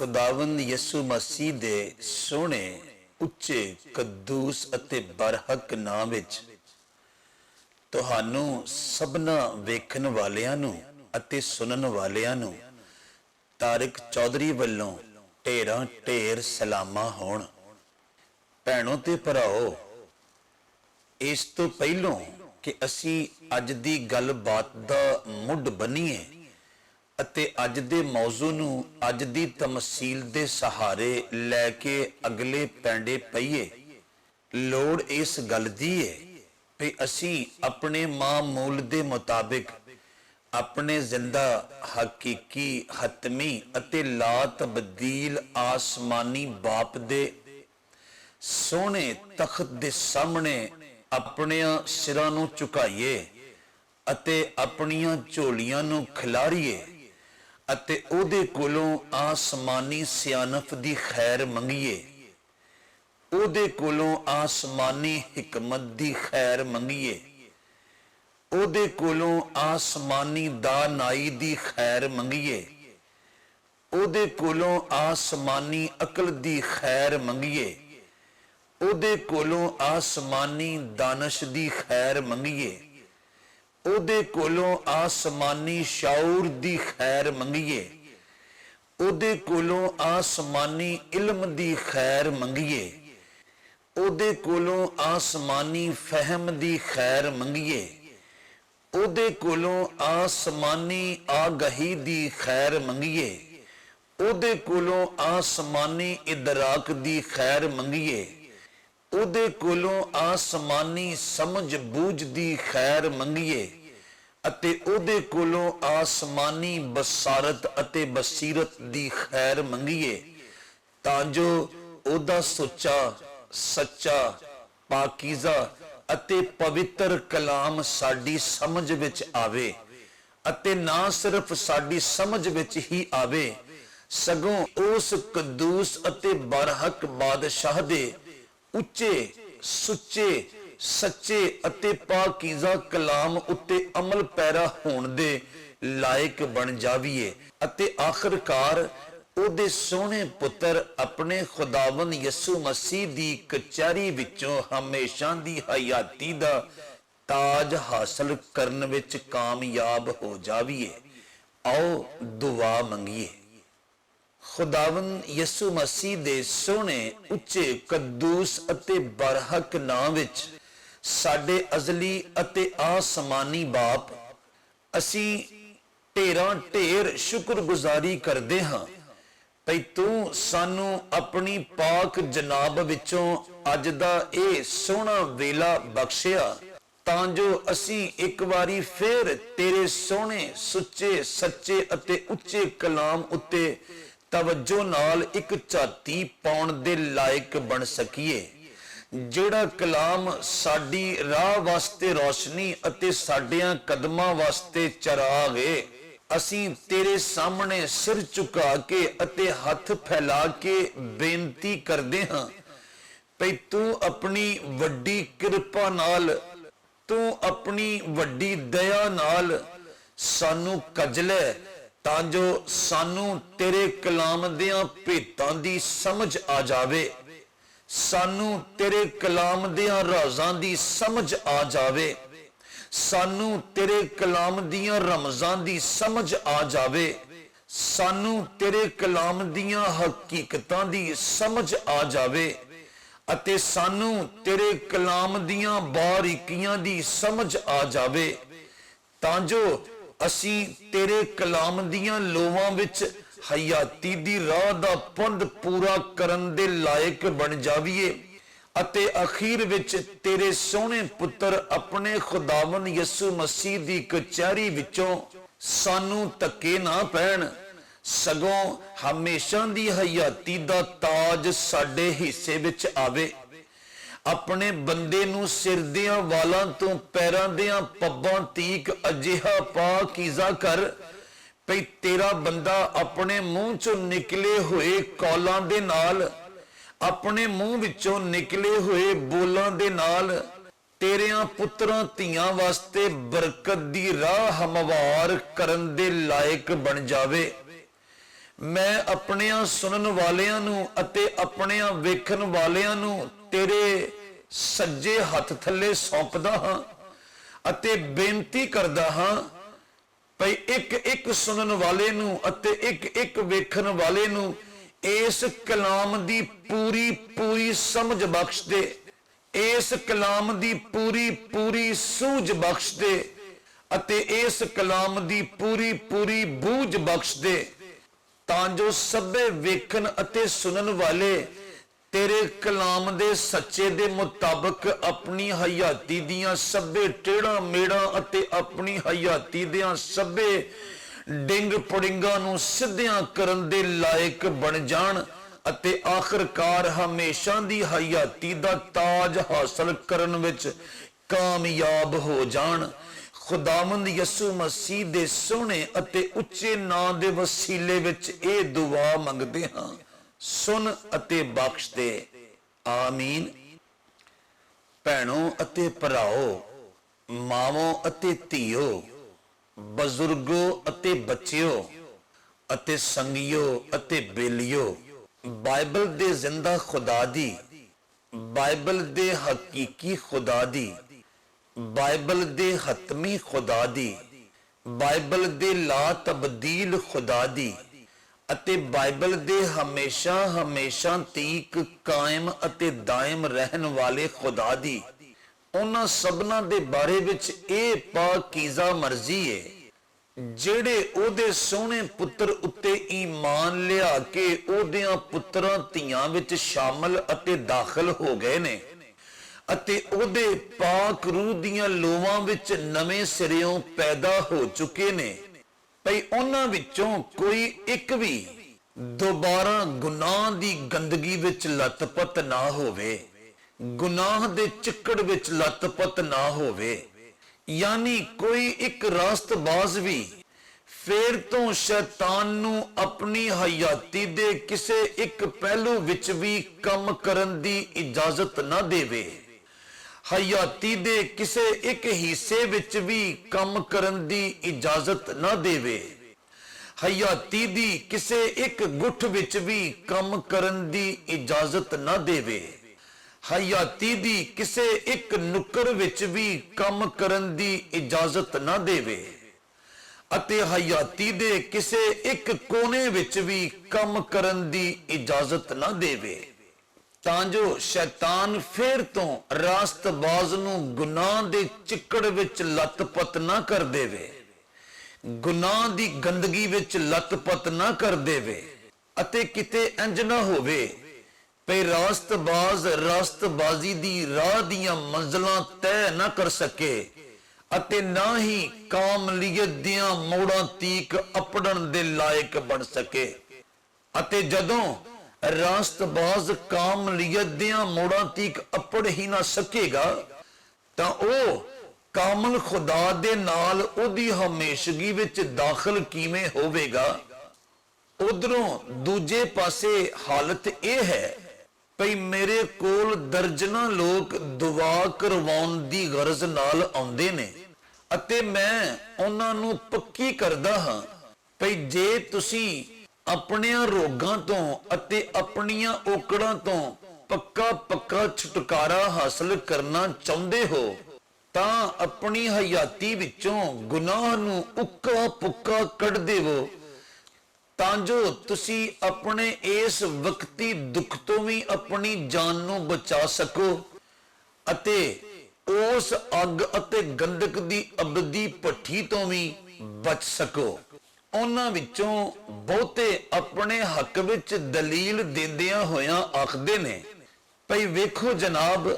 खुदावंद यसु मसीह दे सोहणे उच्चे कद्दूस अते बरहक नाम विच तुहानू सबना वेखण वालियां नू अते सुनन वालियां नू तारिक चौधरी वल्लों ढेरां ढेर सलामा होण। भैणों ते भराओ, इस तो पहलों कि असी अज दी गलबात दा मुੱਢ बनीए ਅਤੇ ਅੱਜ ਦੇ ਮੌਜੂ ਨੂੰ ਅੱਜ ਦੀ ਤਮਸੀਲ ਦੇ ਸਹਾਰੇ ਲੈ ਕੇ ਅਗਲੇ ਪੈਂਡੇ ਪਈਏ, ਲੋੜ ਇਸ ਗੱਲ ਦੀ ਹੈ ਕਿ ਅਸੀਂ ਆਪਣੇ ਮਾਮੂਲ ਦੇ ਮੁਤਾਬਿਕ ਆਪਣੇ ਜ਼ਿੰਦਾ ਹਕੀਕੀ ਹਤਮੀ ਅਤੇ ਲਾ ਤਬਦੀਲ ਆਸਮਾਨੀ ਬਾਪ ਦੇ ਸੋਹਣੇ ਤਖਤ ਦੇ ਸਾਹਮਣੇ ਆਪਣਿਆਂ ਸਿਰਾਂ ਨੂੰ ਝੁਕਾਈਏ ਅਤੇ ਆਪਣੀਆਂ ਝੋਲੀਆਂ ਨੂੰ ਖਿਲਾਰੀਏ ਅਤੇ ਉਹਦੇ ਕੋਲੋਂ ਆਸਮਾਨੀ ਸਿਆਣਪ ਦੀ ਖੈਰ ਮੰਗੀਏ, ਉਹਦੇ ਕੋਲੋਂ ਆਸਮਾਨੀ ਹਕਮਤ ਦੀ ਖੈਰ ਮੰਗੀਏ, ਉਹਦੇ ਕੋਲੋਂ ਆਸਮਾਨੀ ਦਾਨਾਈ ਦੀ ਖੈਰ ਮੰਗੀਏ, ਉਹਦੇ ਕੋਲੋਂ ਆਸਮਾਨੀ ਅਕਲ ਦੀ ਖੈਰ ਮੰਗੀਏ, ਉਹਦੇ ਕੋਲੋਂ ਆਸਮਾਨੀ ਦਾਨਸ਼ ਦੀ ਖੈਰ ਮੰਗੀਏ, ਉਹਦੇ ਕੋਲੋਂ ਆਸਮਾਨੀ ਸ਼ਾਉਰ ਦੀ ਖੈਰ ਮੰਗੀਏ, ਉਹਦੇ ਕੋਲੋਂ ਆਸਮਾਨੀ ਇਲਮ ਦੀ ਖੈਰ ਮੰਗੀਏ, ਉਹਦੇ ਕੋਲੋਂ ਆਸਮਾਨੀ ਫਹਿਮ ਦੀ ਖੈਰ ਮੰਗੀਏ, ਉਹਦੇ ਕੋਲੋਂ ਆਸਮਾਨੀ ਆਗਾਹੀ ਦੀ ਖੈਰ ਮੰਗੀਏ, ਉਹਦੇ ਕੋਲੋਂ ਆਸਮਾਨੀ ਇਦਰਾਕ ਦੀ ਖੈਰ ਮੰਗੀਏ, ਉਹਦੇ ਕੋਲੋਂ ਆਸਮਾਨੀ ਸਮਝ ਬੂਝ ਦੀ ਖੈਰ ਮੰਗੀਏ ਅਤੇ ਉਹਦੇ ਕੋਲੋਂ ਆਸਮਾਨੀ ਬਸਾਰਤ ਅਤੇ ਬਸੀਰਤ ਦੀ ਖੈਰ ਮੰਗੀਏ, ਤਾਂ ਜੋ ਉਹਦਾ ਸੁੱਚਾ ਸੱਚਾ ਪਾਕੀਜ਼ਾ ਅਤੇ ਪਵਿੱਤਰ ਕਲਾਮ ਸਾਡੀ ਸਮਝ ਵਿੱਚ ਆਵੇ ਅਤੇ ਨਾ ਸਿਰਫ ਸਾਡੀ ਸਮਝ ਵਿੱਚ ਹੀ ਆਵੇ, ਸਗੋਂ ਉਸ ਕਦੂਸ ਅਤੇ ਬਰਹਕ ਬਾਦਸ਼ਾਹ ਦੇ ਉੱਚੇ ਸੁੱਚੇ ਸੱਚੇ ਅਤੇ ਪਾਕੀਜ਼ਾ ਕਲਾਮ ਉੱਤੇ ਅਮਲ ਪੈਰਾ ਹੋਣ ਦੇ ਲਾਇਕ ਬਣ ਜਾਵੀਏ ਅਤੇ ਆਖਰਕਾਰ ਉਹਦੇ ਸੋਹਣੇ ਪੁੱਤਰ ਆਪਣੇ ਖੁਦਾਵੰਦ ਯਿਸੂ ਮਸੀਹ ਦੀ ਕਚਹਿਰੀ ਵਿੱਚੋਂ ਹਮੇਸ਼ਾ ਦੀ ਹਯਾਤੀ ਦਾ ਤਾਜ ਹਾਸਲ ਕਰਨ ਵਿੱਚ ਕਾਮਯਾਬ ਹੋ ਜਾਵੀਏ। ਆਓ ਦੁਆ ਮੰਗੀਏ। खुदावंद यसु मसीह दे सोहणे उच्चे कद्दूस अते बरहक नाम विच साडे अजली अते आसमानी बाप, असी ढेरां ढेर शुक्रगुजारी करदे हां भई तू सानू अपनी पाक जनाब विचों अज दा इह सोहना वेला बख्शिया तां जो असी एक वारी फेर तेरे सोहणे सुच्चे सच्चे अते उच्चे कलाम उत्ते तवज्जो नाल एक झाती पाउण दे लायक बन सकीए, जेड़ा कलाम साडी राह वास्ते रोशनी अते साडियां कदमां वास्ते चराग है। असीं तेरे सामने सिर झुका के अते हथ फैला के बेनती करदे हां भई तू अपनी वड्डी किरपा नाल, तू अपनी वड्डी दया नाल सानू कज लै ਤਾਂ ਜੋ ਸਾਨੂੰ ਤੇਰੇ ਕਲਾਮ ਦੀਆਂ ਭੇਤਾਂ ਦੀ ਸਮਝ ਆ ਜਾਵੇ, ਸਾਨੂੰ ਤੇਰੇ ਕਲਾਮ ਦੀਆਂ ਰਾਜ਼ਾਂ ਦੀ ਸਮਝ ਆ ਜਾਵੇ, ਸਾਨੂੰ ਤੇਰੇ ਕਲਾਮ ਦੀਆਂ ਰਮਜ਼ਾਂ ਦੀ ਸਮਝ ਆ ਜਾਵੇ, ਸਾਨੂੰ ਤੇਰੇ ਕਲਾਮ ਦੀਆਂ ਹਕੀਕਤਾਂ ਦੀ ਸਮਝ ਆ ਜਾਵੇ ਅਤੇ ਸਾਨੂੰ ਤੇਰੇ ਕਲਾਮ ਦੀਆਂ ਬਾਰੀਕੀਆਂ ਦੀ ਸਮਝ ਆ ਜਾਵੇ, ਤਾਂ ਜੋ ਅਸੀਂ ਤੇਰੇ ਕਲਾਮ ਦੀਆਂ ਲੋਵਾਂ ਵਿੱਚ ਹਯਾਤੀ ਦੀ ਰਾਹ ਦਾ ਪੰਧ ਪੂਰਾ ਕਰਨ ਦੇ ਲਾਇਕ ਬਣ ਜਾਵੀਏ ਅਤੇ ਅਖੀਰ ਵਿੱਚ ਤੇਰੇ ਸੋਹਣੇ ਪੁੱਤਰ ਆਪਣੇ ਖੁਦਾਵੰਦ ਯਿਸੂ ਮਸੀਹ ਦੀ ਕਚਹਿਰੀ ਵਿੱਚੋਂ ਸਾਨੂੰ ਧੱਕੇ ਨਾ ਪੈਣ, ਸਗੋਂ ਹਮੇਸ਼ਾ ਦੀ ਹਯਾਤੀ ਦਾ ਤਾਜ ਸਾਡੇ ਹਿੱਸੇ ਵਿੱਚ ਆਵੇ। अपने बंदे नू सिर दियां वालां तो पैरां दियां पब्बां तीक अजिहा पाकीज़ा कर भई तेरा बंदा अपने मुंह चों निकले हुए कौलां दे नाल, अपने मुंह विचों निकले हुए बोलां दे नाल तेरियां पुत्रां धीआं वास्ते बरकत दी राह हमवार करन दे लायक बन जावे। ਮੈਂ ਆਪਣਿਆਂ ਸੁਣਨ ਵਾਲਿਆਂ ਨੂੰ ਅਤੇ ਆਪਣਿਆਂ ਵੇਖਣ ਵਾਲਿਆਂ ਨੂੰ ਤੇਰੇ ਸੱਜੇ ਹੱਥ ਥੱਲੇ ਸੌਂਪਦਾ ਹਾਂ ਅਤੇ ਬੇਨਤੀ ਕਰਦਾ ਹਾਂ ਭਈ ਇੱਕ ਇੱਕ ਸੁਣਨ ਵਾਲੇ ਨੂੰ ਅਤੇ ਇੱਕ ਇੱਕ ਵੇਖਣ ਵਾਲੇ ਨੂੰ ਇਸ ਕਲਾਮ ਦੀ ਪੂਰੀ ਪੂਰੀ ਸਮਝ ਬਖਸ਼ ਦੇ, ਇਸ ਕਲਾਮ ਦੀ ਪੂਰੀ ਪੂਰੀ ਸੂਝ ਬਖਸ਼ ਦੇ ਅਤੇ ਇਸ ਕਲਾਮ ਦੀ ਪੂਰੀ ਪੂਰੀ ਬੂਝ ਬਖਸ਼ ਦੇ, ਤਾਂ ਜੋ ਸਭੇ ਵੇਖਣ ਅਤੇ ਸੁਣਨ ਵਾਲੇ ਤੇਰੇ ਕਲਾਮ ਦੇ ਸੱਚੇ ਦੇ ਮੁਤਾਬਕ ਆਪਣੀ ਹਯਾਤੀ ਦੀਆਂ ਸਭੇ ਟੇੜਾਂ ਮੇੜਾਂ ਅਤੇ ਆਪਣੀ ਹਯਾਤੀ ਦੀਆਂ ਸਭੇ ਡਿੰਗ ਪੜਿੰਗਾਂ ਨੂੰ ਸਿੱਧਿਆਂ ਕਰਨ ਦੇ ਲਾਇਕ ਬਣ ਜਾਣ ਅਤੇ ਆਖਰਕਾਰ ਹਮੇਸ਼ਾ ਦੀ ਹਯਾਤੀ ਦਾ ਤਾਜ ਹਾਸਲ ਕਰਨ ਵਿੱਚ ਕਾਮਯਾਬ ਹੋ ਜਾਣ। ਖੁਦਾਵੰਦ ਯਿਸੂ ਮਸੀਹ ਦੇ ਸੋਹਣੇ ਅਤੇ ਉੱਚੇ ਨਾਂ ਦੇ ਵਸੀਲੇ ਵਿੱਚ ਇਹ ਦੁਆ ਮੰਗਦੇ ਹਾਂ, ਸੁਣ ਅਤੇ ਬਖਸ਼ ਦੇ, ਆਮੀਨ। ਭੈਣੋ ਅਤੇ ਭਰਾਓ, ਮਾਵੋ ਅਤੇ ਧੀਓ, ਬਜ਼ੁਰਗੋ ਅਤੇ ਬੱਚਿਓ ਅਤੇ ਸੰਗਿਓ ਅਤੇ ਬੇਲੀਓ, ਬਾਈਬਲ ਦੇ ਜ਼ਿੰਦਾ ਖੁਦਾ ਦੀ, ਬਾਈਬਲ ਦੇ ਹਕੀਕੀ ਖੁਦਾ ਦੀ, ਬਾਈਬਲ ਦੇ ਹਤਮੀ ਖੁਦਾ ਦੀ, ਬਾਈਬਲ ਦੇ ਲਾ ਤਬਦੀਲ ਖੁਦਾ ਦੀ ਅਤੇ ਬਾਈਬਲ ਦੇ ਹਮੇਸ਼ਾ ਹਮੇਸ਼ਾ ਤੀਕ ਕਾਇਮ ਅਤੇ ਦਾਇਮ ਰਹਿਣ ਵਾਲੇ ਖੁਦਾ ਦੀ, ਉਹਨਾਂ ਸਭਨਾਂ ਦੇ ਬਾਰੇ ਵਿੱਚ ਇਹ ਪਾਕੀਜ਼ਾ ਮਰਜ਼ੀ ਹੈ ਜਿਹੜੇ ਉਹਦੇ ਸੋਹਣੇ ਪੁੱਤਰ ਉੱਤੇ ਈਮਾਨ ਲਿਆ ਕੇ ਉਹਦਿਆਂ ਪੁੱਤਰਾਂ ਧੀਆਂ ਵਿੱਚ ਸ਼ਾਮਲ ਅਤੇ ਦਾਖਲ ਹੋ ਗਏ ਨੇ ਅਤੇ ਉਹਦੇ ਪਾਕ ਰੂਹ ਦੀਆਂ ਲੋਵਾਂ ਵਿੱਚ ਨਵੇਂ ਸਿਰਿਓਂ ਪੈਦਾ ਹੋ ਚੁੱਕੇ ਨੇ। ਭਈ ਉਹਨਾਂ ਵਿੱਚੋਂ ਕੋਈ ਇੱਕ ਵੀ ਦੁਬਾਰਾ ਗੁਨਾਹ ਦੀ ਗੰਦਗੀ ਵਿੱਚ ਲੱਤਪੱਤ ਨਾ ਹੋਵੇ, ਗੁਨਾਹ ਦੇ ਚਿੱਕੜ ਵਿੱਚ ਲੱਤਪੱਤ ਨਾ ਹੋਵੇ, ਯਾਨੀ ਕੋਈ ਇੱਕ ਰਾਸਤਬਾਜ਼ ਵੀ ਫੇਰ ਤੋਂ ਸ਼ੈਤਾਨ ਨੂੰ ਆਪਣੀ ਹਯਾਤੀ ਦੇ ਕਿਸੇ ਇੱਕ ਪਹਿਲੂ ਵਿੱਚ ਵੀ ਕੰਮ ਕਰਨ ਦੀ ਇਜਾਜ਼ਤ ਨਾ ਦੇਵੇ, ਹਯਾਤੀ ਦੇ ਕਿਸੇ ਇੱਕ ਹਿੱਸੇ ਵਿੱਚ ਵੀ ਕੰਮ ਕਰਨ ਦੀ ਇਜਾਜ਼ਤ ਨਾ ਦੇਵੇ, ਹਯਾਤੀ ਦੀ ਕਿਸੇ ਇੱਕ ਗੁੱਠ ਵਿੱਚ ਵੀ ਕੰਮ ਕਰਨ ਦੀ ਇਜਾਜ਼ਤ ਨਾ ਦੇਵੇ, ਹਯਾਤੀ ਦੀ ਕਿਸੇ ਇੱਕ ਨੁੱਕਰ ਵਿੱਚ ਵੀ ਕੰਮ ਕਰਨ ਦੀ ਇਜਾਜ਼ਤ ਨਾ ਦੇਵੇ ਅਤੇ ਹਯਾਤੀ ਦੇ ਕਿਸੇ ਇੱਕ ਕੋਨੇ ਵਿੱਚ ਵੀ ਕੰਮ ਕਰਨ ਦੀ ਇਜਾਜ਼ਤ ਨਾ ਦੇਵੇ, ਤਾਂ ਜੋ ਸ਼ੈਤਾਨ ਫੇਰ ਤੋਂ ਰਾਸਤਬਾਜ਼ ਨੂੰ ਗੁਨਾਹ ਦੇ ਚਿੱਕੜ ਵਿੱਚ ਲੱਤਪੱਤ ਨਾ ਕਰ ਦੇਵੇ, ਗੁਨਾਹ ਦੀ ਗੰਦਗੀ ਵਿੱਚ ਲੱਤਪੱਤ ਨਾ ਕਰ ਦੇਵੇ ਅਤੇ ਕਿਤੇ ਇੰਜ ਨਾ ਹੋਵੇ ਭਈ ਰਾਸਤਬਾਜ਼ ਰਾਸਤਬਾਜ਼ੀ ਦੀ ਰਾਹ ਦੀਆਂ ਮੰਜ਼ਲਾਂ ਤੈਅ ਨਾ ਕਰ ਸਕੇ ਅਤੇ ਨਾ ਹੀ ਕਾਮਲੀਅਤ ਦੀਆਂ ਮੋੜਾਂ ਤੀਕ ਅਪੜਨ ਦੇ ਲਾਇਕ ਬਣ ਸਕੇ। ਅਤੇ ਜਦੋਂ ਰਾਸਤਬਾਜ਼ ਕਾਮਲੀਅਤ ਦੀਆਂ ਮੋੜਾਂ ਤੀਕ ਅਪੜ ਹੀ ਨਾ ਸਕੇਗਾ ਤਾਂ ਉਹ ਕਾਮਲ ਖੁਦਾ ਦੇ ਨਾਲ ਉਹਦੀ ਹਮੇਸ਼ਗੀ ਵਿੱਚ ਦਾਖਲ ਕਿਵੇਂ ਹੋਵੇਗਾ। ਉਧਰੋਂ ਦੂਜੇ ਪਾਸੇ ਹਾਲਤ ਇਹ ਹੈ ਭਈ ਮੇਰੇ ਕੋਲ ਦਰਜਨਾਂ ਲੋਕ ਦੁਆ ਕਰਵਾਉਣ ਦੀ ਗਰਜ਼ ਨਾਲ ਆਉਂਦੇ ਨੇ ਅਤੇ ਮੈਂ ਉਹਨਾਂ ਨੂੰ ਪੱਕੀ ਕਰਦਾ ਹਾਂ ਭਈ ਜੇ ਤੁਸੀਂ ਆਪਣੀਆਂ ਰੋਗਾਂ ਤੋਂ ਅਤੇ ਆਪਣੀਆਂ ਔਕੜਾਂ ਤੋਂ ਪੱਕਾ ਛੁਟਕਾਰਾ ਹਾਸਲ ਕਰਨਾ ਚਾਹੁੰਦੇ ਹੋ ਤਾਂ ਆਪਣੀ ਹਯਾਤੀ ਵਿੱਚੋਂ ਗੁਨਾਹ ਨੂੰ ਉੱਕਾ ਪੁੱਕਾ ਕੱਢ ਦੇਵੋ, ਤਾਂ ਜੋ ਤੁਸੀਂ ਆਪਣੇ ਇਸ ਵਕਤੀ ਦੁੱਖ ਤੋਂ ਵੀ ਆਪਣੀ ਜਾਨ ਨੂੰ ਬਚਾ ਸਕੋ ਅਤੇ ਉਸ ਅੱਗ ਅਤੇ ਗੰਧਕ ਦੀ ਅਬਦੀ ਭੱਠੀ ਤੋਂ ਵੀ ਬਚ ਸਕੋ। ਉਹਨਾਂ ਵਿੱਚੋਂ ਬਹੁਤੇ ਆਪਣੇ ਹੱਕ ਵਿੱਚ ਦਲੀਲ ਦਿੰਦਿਆਂ ਹੋਇਆਂ ਆਖਦੇ ਨੇ ਭਈ ਵੇਖੋ ਜਨਾਬ,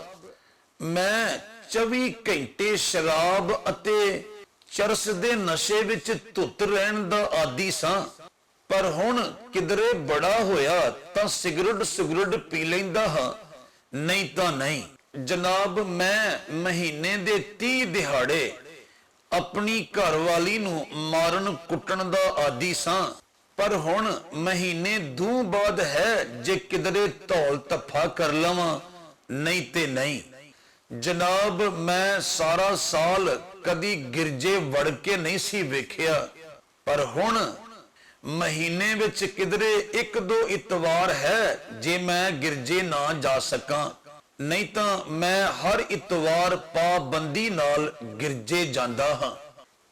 ਮੈਂ 24 ਘੰਟੇ ਸ਼ਰਾਬ ਅਤੇ ਚਰਸ ਦੇ ਨਸ਼ੇ ਵਿੱਚ ਧੁੱਤ ਰਹਿਣ ਦਾ ਆਦੀ ਸਾਂ, ਪਰ ਹੁਣ ਕਿਧਰੇ ਬੜਾ ਹੋਇਆ ਤਾਂ ਸਿਗਰਟ ਪੀ ਲੈਂਦਾ ਹਾਂ, ਨਹੀਂ ਤਾਂ ਨਹੀਂ। ਜਨਾਬ, ਮੈਂ ਮਹੀਨੇ ਦੇ 30 ਦਿਹਾੜੇ ਆਪਣੀ ਘਰਵਾਲੀ ਨੂੰ ਮਾਰਨ ਕੁੱਟਣ ਦਾ ਆਦੀ ਸਾਂ, ਪਰ ਹੁਣ ਮਹੀਨੇ ਦੂ ਬਾਅਦ ਹੈ ਜੇ ਕਿਧਰੇ ਧੌਲ ਧੱਫਾ ਕਰ ਲਵਾਂ, ਨਹੀਂ ਤੇ ਨਹੀਂ। ਜਨਾਬ, ਮੈਂ ਸਾਰਾ ਸਾਲ ਕਦੀ ਗਿਰਜੇ ਵੜ ਕੇ ਨਹੀਂ ਸੀ ਵੇਖਿਆ, ਪਰ ਹੁਣ ਮਹੀਨੇ ਵਿੱਚ ਕਿਧਰੇ 1-2 ਇਤਵਾਰ ਹੈ ਜੇ ਮੈਂ ਗਿਰਜੇ ਨਾ ਜਾ ਸਕਾਂ, ਨਹੀਂ ਤਾਂ ਮੈਂ ਹਰ ਇਤਵਾਰ ਪਾਬੰਦੀ ਨਾਲ ਗਿਰਜੇ ਜਾਂਦਾ ਹਾਂ।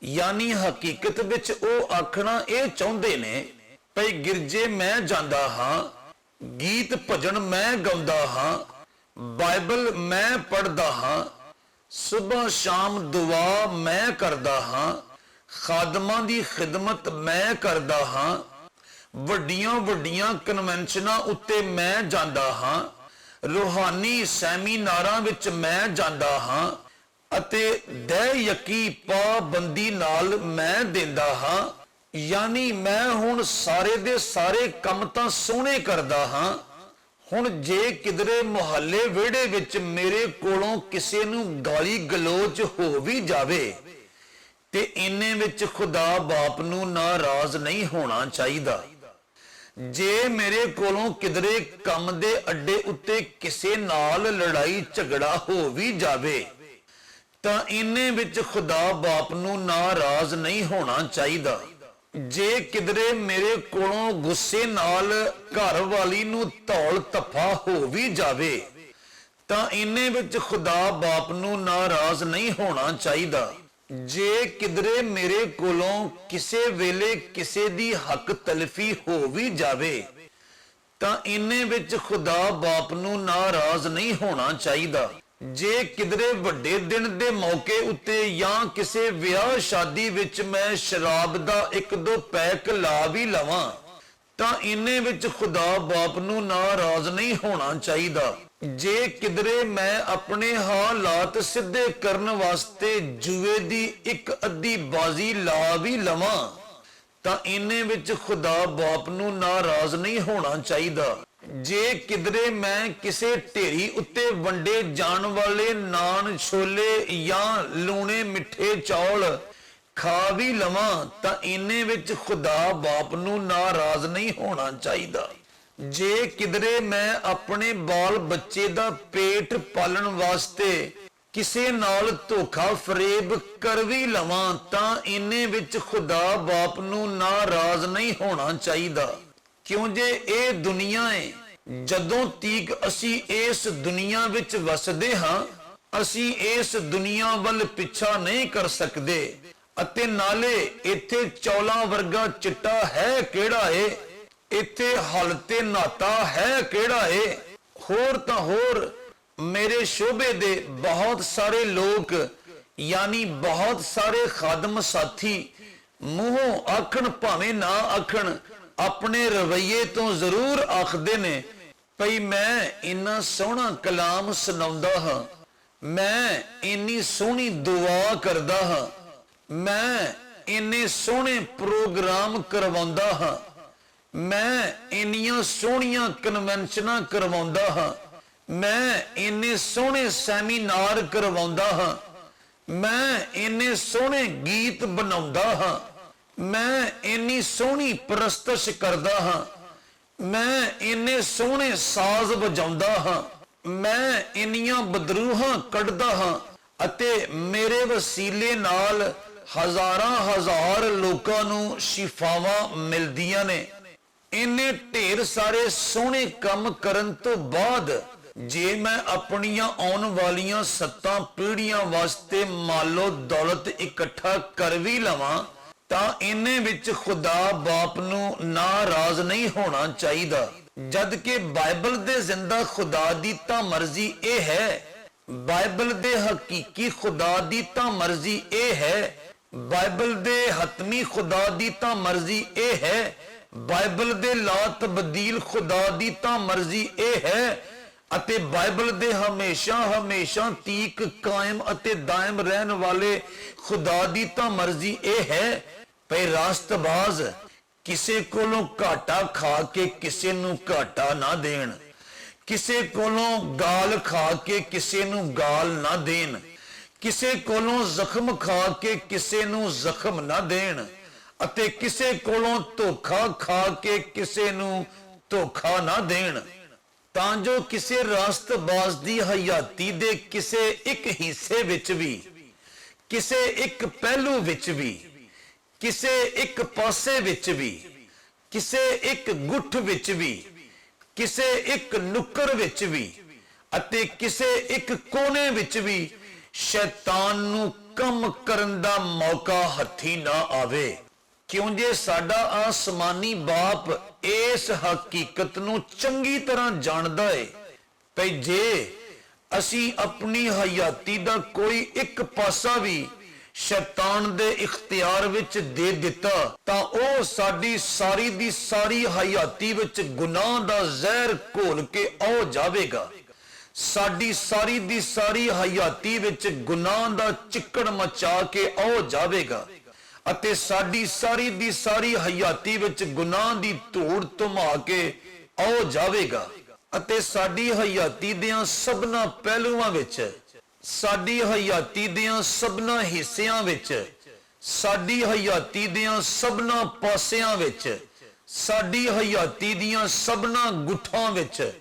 ਯਾਨੀ ਹਕੀਕਤ ਵਿੱਚ ਉਹ ਆਖਣਾ ਇਹ ਚਾਹੁੰਦੇ ਨੇ ਭਈ ਗਿਰਜੇ ਮੈਂ ਜਾਂਦਾ ਹਾਂ, ਗੀਤ ਭਜਨ ਮੈਂ ਗਾਉਂਦਾ ਹਾਂ, ਬਾਈਬਲ ਮੈਂ ਪੜ੍ਹਦਾ ਹਾਂ, ਸੁਬਹ ਸ਼ਾਮ ਦੁਆ ਮੈਂ ਕਰਦਾ ਹਾਂ, ਖਾਦਮਾਂ ਦੀ ਖਿਦਮਤ ਮੈਂ ਕਰਦਾ ਹਾਂ, ਵੱਡੀਆਂ ਵੱਡੀਆਂ ਕਨਵੈਨਸ਼ਨਾਂ ਉੱਤੇ ਮੈਂ ਜਾਂਦਾ ਹਾਂ, ਰੂਹਾਨੀ ਸੈਮੀਨਾਰਾਂ ਵਿੱਚ ਮੈਂ ਜਾਂਦਾ ਹਾਂ ਅਤੇ ਦਹਿ ਯਕੀ ਪਾਬੰਦੀ ਨਾਲ ਮੈਂ ਦਿੰਦਾ ਹਾਂ। ਯਾਨੀ ਮੈਂ ਹੁਣ ਸਾਰੇ ਦੇ ਸਾਰੇ ਕੰਮ ਤਾਂ ਸੋਹਣੇ ਕਰਦਾ ਹਾਂ। ਹੁਣ ਜੇ ਕਿਧਰੇ ਮੁਹੱਲੇ ਵਿਹੜੇ ਵਿੱਚ ਮੇਰੇ ਕੋਲੋਂ ਕਿਸੇ ਨੂੰ ਗਾਲੀ ਗਲੋਚ ਹੋ ਵੀ ਜਾਵੇ ਤੇ ਇੰਨੇ ਵਿੱਚ ਖੁਦਾ ਬਾਪ ਨੂੰ ਨਾਰਾਜ਼ ਨਹੀਂ ਹੋਣਾ ਚਾਹੀਦਾ। ਜੇ ਮੇਰੇ ਕੋਲੋਂ ਕਿਧਰੇ ਕੰਮ ਦੇ ਅੱਡੇ ਉੱਤੇ ਕਿਸੇ ਨਾਲ ਲੜਾਈ ਝਗੜਾ ਹੋ ਵੀ ਜਾਵੇ ਤਾਂ ਇੰਨੇ ਵਿੱਚ ਖੁਦਾ ਬਾਪ ਨੂੰ ਨਾਰਾਜ਼ ਨਹੀਂ ਹੋਣਾ ਚਾਹੀਦਾ। ਜੇ ਕਿਧਰੇ ਮੇਰੇ ਕੋਲੋਂ ਗੁੱਸੇ ਨਾਲ ਘਰ ਵਾਲੀ ਨੂੰ ਧੌਲ ਧੱਫਾ ਹੋ ਵੀ ਜਾਵੇ ਤਾਂ ਇੰਨੇ ਵਿੱਚ ਖੁਦਾ ਬਾਪ ਨੂੰ ਨਾਰਾਜ਼ ਨਹੀਂ ਹੋਣਾ ਚਾਹੀਦਾ। ਜੇ ਕਿਧਰੇ ਮੇਰੇ ਕੋਲੋਂ ਕਿਸੇ ਵੇਲੇ ਕਿਸੇ ਦੀ ਹੱਕ ਤਲਫੀ ਹੋ ਵੀ ਜਾਵੇ ਤਾਂ ਇੰਨੇ ਵਿੱਚ ਖੁਦਾ ਬਾਪ ਨੂੰ ਨਾਰਾਜ਼ ਨਹੀਂ ਹੋਣਾ ਚਾਹੀਦਾ। ਜੇ ਕਿਧਰੇ ਵੱਡੇ ਦਿਨ ਦੇ ਮੌਕੇ ਉੱਤੇ ਜਾਂ ਕਿਸੇ ਵਿਆਹ ਸ਼ਾਦੀ ਵਿੱਚ ਮੈਂ ਸ਼ਰਾਬ ਦਾ 1-2 ਪੈਕ ਲਾ ਵੀ ਲਵਾਂ ਤਾਂ ਇੰਨੇ ਵਿੱਚ ਖੁਦਾ ਬਾਪ ਨੂੰ ਨਾਰਾਜ਼ ਨਹੀਂ ਹੋਣਾ ਚਾਹੀਦਾ। ਜੇ ਕਿਧਰੇ ਮੈਂ ਆਪਣੇ ਹਾਲਾਤ ਸਿੱਧੇ ਕਰਨ ਵਾਸਤੇ ਜੂਏ ਦੀ 1-ਅੱਧੀ ਬਾਜ਼ੀ ਲਾ ਵੀ ਲਵਾਂ ਤਾਂ ਇੰਨੇ ਵਿੱਚ ਖੁਦਾ ਬਾਪ ਨੂੰ ਨਾਰਾਜ਼ ਨਹੀਂ ਹੋਣਾ ਚਾਹੀਦਾ। ਜੇ ਕਿਧਰੇ ਮੈਂ ਕਿਸੇ ਢੇਰੀ ਉੱਤੇ ਵੰਡੇ ਜਾਣ ਵਾਲੇ ਨਾਨ ਛੋਲੇ ਜਾਂ ਲੂਣੇ ਮਿੱਠੇ ਚੌਲ ਖਾ ਵੀ ਲਵਾਂ ਤਾਂ ਇੰਨੇ ਵਿੱਚ ਖੁਦਾ ਬਾਪ ਨੂੰ ਨਾਰਾਜ਼ ਨਹੀਂ ਹੋਣਾ ਚਾਹੀਦਾ। ਜੇ ਕਿਧਰੇ ਮੈਂ ਆਪਣੇ ਬਾਲ ਬੱਚੇ ਦਾ ਪੇਟ ਪਾਲਣ ਵਾਸਤੇ ਕਿਸੇ ਨਾਲ ਧੋਖਾ ਫਰੇਬ ਕਰ ਵੀ ਲਵਾਂ ਤਾਂ ਇੰਨੇ ਵਿੱਚ ਖੁਦਾ ਬਾਪ ਨੂੰ ਨਾਰਾਜ਼ ਨਹੀਂ ਹੋਣਾ ਚਾਹੀਦਾ। ਕਿਉਂ ਜੇ ਇਹ ਦੁਨੀਆ ਹੈ, ਜਦੋਂ ਤੀਕ ਅਸੀਂ ਇਸ ਦੁਨੀਆ ਵਿੱਚ ਵਸਦੇ ਹਾਂ ਅਸੀਂ ਇਸ ਦੁਨੀਆ ਵੱਲ ਪਿੱਛਾ ਨਹੀਂ ਕਰ ਸਕਦੇ ਅਤੇ ਨਾਲੇ ਇੱਥੇ ਚੌਲਾਂ ਵਰਗਾ ਚਿੱਟਾ ਹੈ ਕਿਹੜਾ ਏ, ਇੱਥੇ ਹਲ ਤੇ ਨਾਤਾ ਹੈ ਕਿਹੜਾ ਏ। ਹੋਰ ਤਾਂ ਹੋਰ ਮੇਰੇ ਸ਼ੋਭੇ ਦੇ ਬਹੁਤ ਸਾਰੇ ਲੋਕ ਯਾਨੀ ਬਹੁਤ ਸਾਰੇ ਖਾਦਮ ਸਾਥੀ ਮੂੰਹੋਂ ਆਖਣ ਭਾਵੇਂ ਨਾ ਆਖਣ ਆਪਣੇ ਰਵੱਈਏ ਤੋਂ ਜ਼ਰੂਰ ਆਖਦੇ ਨੇ ਭਈ ਮੈਂ ਇੰਨਾ ਸੋਹਣਾ ਕਲਾਮ ਸੁਣਾਉਂਦਾ ਹਾਂ, ਮੈਂ ਇੰਨੀ ਸੋਹਣੀ ਦੁਆ ਕਰਦਾ ਹਾਂ, ਮੈਂ ਇੰਨੇ ਸੋਹਣੇ ਪ੍ਰੋਗਰਾਮ ਕਰਵਾਉਂਦਾ ਹਾਂ, ਮੈਂ ਇੰਨੀਆਂ ਸੋਹਣੀਆਂ ਕਨਵੈਨਸ਼ਨਾਂ ਕਰਵਾਉਂਦਾ ਹਾਂ, ਮੈਂ ਇੰਨੇ ਸੋਹਣੇ ਸੈਮੀਨਾਰ ਕਰਵਾਉਂਦਾ ਹਾਂ, ਮੈਂ ਇੰਨੇ ਸੋਹਣੇ ਗੀਤ ਬਣਾਉਂਦਾ ਹਾਂ, ਮੈਂ ਇੰਨੀ ਸੋਹਣੀ ਪ੍ਰਸਤਸ਼ ਕਰਦਾ ਹਾਂ, ਮੈਂ ਇੰਨੇ ਸੋਹਣੇ ਸਾਜ਼ ਵਜਾਉਂਦਾ ਹਾਂ, ਮੈਂ ਇੰਨੀਆਂ ਬਦਰੂਹਾਂ ਕੱਢਦਾ ਹਾਂ ਅਤੇ ਮੇਰੇ ਵਸੀਲੇ ਨਾਲ ਹਜ਼ਾਰਾਂ ਹਜ਼ਾਰ ਲੋਕਾਂ ਨੂੰ ਸ਼ਿਫਾਵਾਂ ਮਿਲਦੀਆਂ ਨੇ। ਇੰਨੇ ਢੇਰ ਸਾਰੇ ਸੋਹਣੇ ਕੰਮ ਕਰਨ ਤੋਂ ਬਾਅਦ ਜੇ ਮੈਂ ਆਪਣੀਆਂ ਆਉਣ ਵਾਲੀਆਂ 7 ਪੀੜ੍ਹੀਆਂ ਵਾਸਤੇ ਮਾਲੋ ਦੌਲਤ ਇਕੱਠਾ ਕਰ ਵੀ ਲਵਾਂ ਤਾਂ ਇੰਨੇ ਵਿੱਚ ਖੁਦਾ ਬਾਪ ਨੂੰ ਨਾਰਾਜ਼ ਨਹੀਂ ਹੋਣਾ ਚਾਹੀਦਾ। ਜਦ ਕਿ ਬਾਈਬਲ ਦੇ ਜ਼ਿੰਦਾ ਖੁਦਾ ਦੀ ਤਾਂ ਮਰਜ਼ੀ ਇਹ ਹੈ, ਬਾਈਬਲ ਦੇ ਹਕੀਕੀ ਖੁਦਾ ਦੀ ਤਾਂ ਮਰਜ਼ੀ ਇਹ ਹੈ, ਬਾਈਬਲ ਦੇ ਹਤਮੀ ਖੁਦਾ ਦੀ ਤਾਂ ਮਰਜ਼ੀ ਇਹ ਹੈ, ਬਾਈਬਲ ਦੇ ਲਾ ਤਬਦੀਲ ਖੁਦਾ ਦੀ ਤਾਂ ਮਰਜ਼ੀ ਇਹ ਹੈ ਅਤੇ ਬਾਈਬਲ ਦੇ ਹਮੇਸ਼ਾ ਹਮੇਸ਼ਾ ਤੀਕ ਕਾਇਮ ਅਤੇ ਦਾਇਮ ਰਹਿਣ ਵਾਲੇ ਖੁਦਾ ਦੀ ਤਾਂ ਮਰਜ਼ੀ ਇਹ ਹੈ ਭਈ ਰਾਸਤਬਾਜ਼ ਕਿਸੇ ਕੋਲੋਂ ਘਾਟਾ ਖਾ ਕੇ ਕਿਸੇ ਨੂੰ ਘਾਟਾ ਨਾ ਦੇਣ, ਕਿਸੇ ਕੋਲੋਂ ਗਾਲ ਖਾ ਕੇ ਕਿਸੇ ਨੂੰ ਗਾਲ ਨਾ ਦੇਣ, ਕਿਸੇ ਕੋਲੋਂ ਜ਼ਖਮ ਖਾ ਕੇ ਕਿਸੇ ਨੂੰ ਜ਼ਖਮ ਨਾ ਦੇਣ ਅਤੇ ਕਿਸੇ ਕੋਲੋਂ ਧੋਖਾ ਖਾ ਕੇ ਕਿਸੇ ਨੂੰ ਧੋਖਾ ਨਾ ਦੇਣ, ਤਾਂ ਜੋ ਕਿਸੇ ਰਾਸਤਬਾਜ਼ ਦੀ ਹਯਾਤੀ ਦੇ ਕਿਸੇ ਇੱਕ ਹਿੱਸੇ ਵਿੱਚ ਵੀ, ਕਿਸੇ ਇੱਕ ਪਹਿਲੂ ਵਿੱਚ ਵੀ, ਕਿਸੇ ਇੱਕ ਪਾਸੇ ਵਿੱਚ ਵੀ ਕਿਸੇ ਇੱਕ ਗੁੱਠ ਵਿੱਚ ਵੀ, ਕਿਸੇ ਇੱਕ ਨੁੱਕਰ ਵਿੱਚ ਵੀ ਅਤੇ ਕਿਸੇ ਇੱਕ ਕੋਨੇ ਵਿੱਚ ਵੀ ਸ਼ੈਤਾਨ ਨੂੰ ਕੰਮ ਕਰਨ ਦਾ ਮੌਕਾ ਹੱਥੀ ਨਾ ਆਵੇ। ਕਿਉਂ ਜੇ ਸਾਡਾ ਆਸਮਾਨੀ ਬਾਪ ਇਸ ਹਕੀਕਤ ਨੂੰ ਚੰਗੀ ਤਰ੍ਹਾਂ ਜਾਣਦਾ ਹੈ ਕਿ ਜੇ ਅਸੀਂ ਆਪਣੀ ਹਯਾਤੀ ਦਾ ਕੋਈ ਇੱਕ ਪਾਸਾ ਵੀ ਸ਼ੈਤਾਨ ਦੇ ਇਖਤਿਆਰ ਵਿੱਚ ਦੇ ਦਿੱਤਾ ਤਾਂ ਉਹ ਸਾਡੀ ਸਾਰੀ ਦੀ ਸਾਰੀ ਹਯਾਤੀ ਵਿੱਚ ਗੁਨਾਹ ਦਾ ਜ਼ਹਿਰ ਘੋਲ ਕੇ ਆ ਜਾਵੇਗਾ। ਸਾਡੀ ਸਾਰੀ ਦੀ ਸਾਰੀ ਹਯਾਤੀ ਵਿੱਚ ਗੁਨਾਹ ਦਾ ਚਿੱਕੜ ਮਚਾ ਕੇ ਆ ਜਾਵੇਗਾ ਅਤੇ ਸਾਡੀ ਸਾਰੀ ਦੀ ਸਾਰੀ ਹਯਾਤੀ ਵਿੱਚ ਗੁਨਾਹ ਦੀ ਧੂੜ ਧੁਮਾ ਕੇ ਆ ਜਾਵੇਗਾ ਅਤੇ ਸਾਡੀ ਹਯਾਤੀ ਦੀਆਂ ਸਭਨਾ ਪਹਿਲੂਆਂ ਵਿੱਚ, ਸਾਡੀ ਹਯਾਤੀ ਦੀਆਂ ਸਭਨਾ ਹਿੱਸਿਆਂ ਵਿੱਚ, ਸਾਡੀ ਹਯਾਤੀ ਦੀਆਂ ਸਭਨਾ ਪਾਸਿਆਂ ਵਿੱਚ, ਸਾਡੀ ਹਯਾਤੀ ਦੀਆਂ ਸਭਨਾ ਗੁੱਠਾਂ ਵਿੱਚ,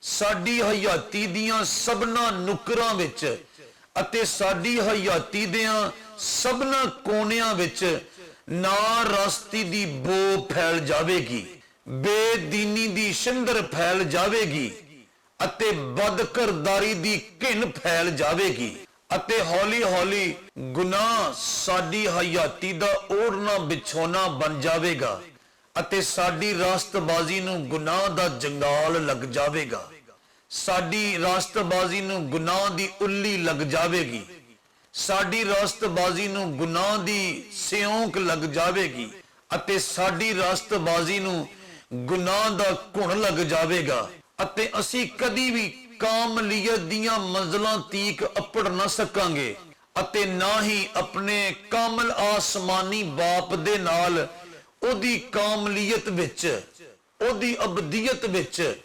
ਸਾਡੀ ਹਯਾਤੀ ਦੀਆਂ ਸਭਨਾ ਨੁਕਰਾਂ ਵਿੱਚ ਅਤੇ ਸਾਡੀ ਹਯਾਤੀ ਦੀਆਂ ਸਭਨਾ ਕੋਨਿਆਂ ਵਿੱਚ ਨਾਰਾਸਤੀ ਦੀ ਬੋ ਫੈਲ ਜਾਵੇਗੀ, ਬੇਦੀਨੀ ਦੀ ਸ਼ਿੰਦਰ ਫੈਲ ਜਾਵੇਗੀ ਅਤੇ ਬਦਕਰਦਾਰੀ ਦੀ ਘਿਣ ਫੈਲ ਜਾਵੇਗੀ ਅਤੇ ਹੌਲੀ ਹੌਲੀ ਗੁਨਾਹ ਸਾਡੀ ਹਯਾਤੀ ਦਾ ਓੜਨਾ ਵਿਛੋਨਾ ਬਣ ਜਾਵੇਗਾ ਅਤੇ ਸਾਡੀ ਰਾਸਤਬਾਜ਼ੀ ਨੂੰ ਗੁਨਾਹ ਦਾ ਜੰਗਾਲ ਲੱਗ ਜਾਵੇਗਾ। ਸਾਡੀ ਰਾਸਤਬਾਜ਼ੀ ਨੂੰ ਗੁਨਾਹ ਦੀ ਉੱਲੀ ਲੱਗ ਜਾਵੇਗੀ। ਸਾਡੀ ਰਾਸਤਬਾਜ਼ੀ ਨੂੰ ਗੁਨਾਹ ਦੀ ਸਿਉਂਕ ਲੱਗ ਜਾਵੇਗੀ ਅਤੇ ਸਾਡੀ ਰਾਸਤਬਾਜ਼ੀ ਨੂੰ ਗੁਨਾਹ ਦਾ ਘੁਣ ਲੱਗ ਜਾਵੇਗਾ ਅਤੇ ਅਸੀਂ ਕਦੀ ਵੀ ਕਾਮਲੀਅਤ ਦੀਆਂ ਮੰਜ਼ਲਾਂ ਤੀਕ ਅੱਪੜ ਨਾ ਸਕਾਂਗੇ ਅਤੇ ਨਾ ਹੀ ਆਪਣੇ ਕਾਮਲ ਆਸਮਾਨੀ ਬਾਪ ਦੇ ਨਾਲ ਉਹਦੀ ਕਾਮਲੀਅਤ ਵਿੱਚ, ਉਹਦੀ ਅਬਦੀਅਤ ਵਿੱਚ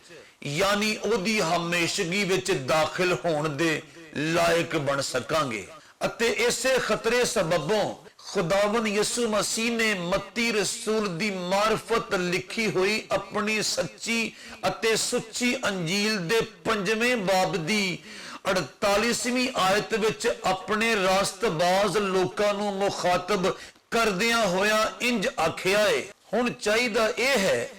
ਯਾਨੀ ਉਹਦੀ ਹਮੇਸ਼ਗੀ ਵਿੱਚ ਦਾਖਲ ਹੋਣ ਦੇ ਲਾਇਕ ਬਣ ਸਕਾਂਗੇ। ਅਤੇ ਇਸੇ ਖਤਰੇ ਸਬਬੋਂ ਖੁਦਾਵੰਦ ਯਿਸੂ ਮਸੀਹ ਨੇ ਮੱਤੀ ਰਸੂਲ ਦੀ ਮਾਰਫਤ ਲਿਖੀ ਹੋਈ ਆਪਣੀ ਸੱਚੀ ਅਤੇ ਸੁੱਚੀ ਅੰਜੀਲ ਦੇ 5ਵੇਂ ਬਾਬ ਦੀ 48ਵੀਂ ਆਇਤ ਵਿੱਚ ਆਪਣੇ ਰਾਸਤਬਾਜ਼ ਲੋਕਾਂ ਨੂੰ ਮੁਖਾਤਬ ਕਰਦਿਆਂ ਹੋਇਆ ਇੰਜ ਆਖਿਆ ਹੈ, ਹੁਣ ਚਾਹੀਦਾ ਇਹ ਹੈ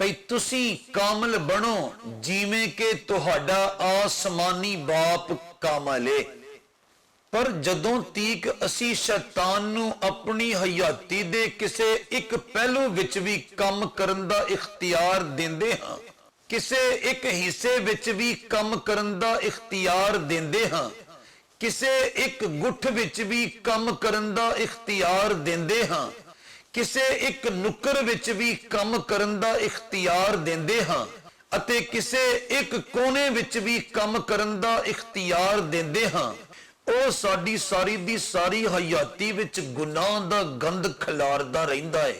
ਭਈ ਤੁਸੀਂ ਕਾਮਲ ਬਣੋ ਜਿਵੇਂ ਕਿ ਤੁਹਾਡਾ ਆਸਮਾਨੀ ਬਾਪ ਕਾਮਲ ਹੈ। ਪਰ ਜਦੋਂ ਤੀਕ ਅਸੀਂ ਸ਼ੈਤਾਨ ਨੂੰ ਆਪਣੀ ਹਯਾਤੀ ਦੇ ਕਿਸੇ ਇੱਕ ਪਹਿਲੂ ਵਿੱਚ ਵੀ ਕੰਮ ਕਰਨ ਦਾ ਇਖਤਿਆਰ ਦਿੰਦੇ ਹਾਂ, ਕਿਸੇ ਇੱਕ ਹਿੱਸੇ ਵਿੱਚ ਵੀ ਕੰਮ ਕਰਨ ਦਾ ਇਖਤਿਆਰ ਦਿੰਦੇ ਹਾਂ, ਕਿਸੇ ਇੱਕ ਗੁੱਠ ਵਿੱਚ ਵੀ ਕੰਮ ਕਰਨ ਦਾ ਇਖਤਿਆਰ ਦਿੰਦੇ ਹਾਂ, ਕਿਸੇ ਇੱਕ ਨੁੱਕਰ ਵਿੱਚ ਵੀ ਕੰਮ ਕਰਨ ਦਾ ਇਖਤਿਆਰ ਦਿੰਦੇ ਹਾਂ ਅਤੇ ਕਿਸੇ ਇੱਕ ਕੋਨੇ ਵਿੱਚ ਵੀ ਕੰਮ ਕਰਨ ਦਾ ਇਖਤਿਆਰ ਦਿੰਦੇ ਹਾਂ, ਉਹ ਸਾਡੀ ਸਾਰੀ ਦੀ ਸਾਰੀ ਹਯਾਤੀ ਵਿੱਚ ਗੁਨਾਹ ਦਾ ਗੰਦ ਖਿਲਾਰਦਾ ਰਹਿੰਦਾ ਹੈ।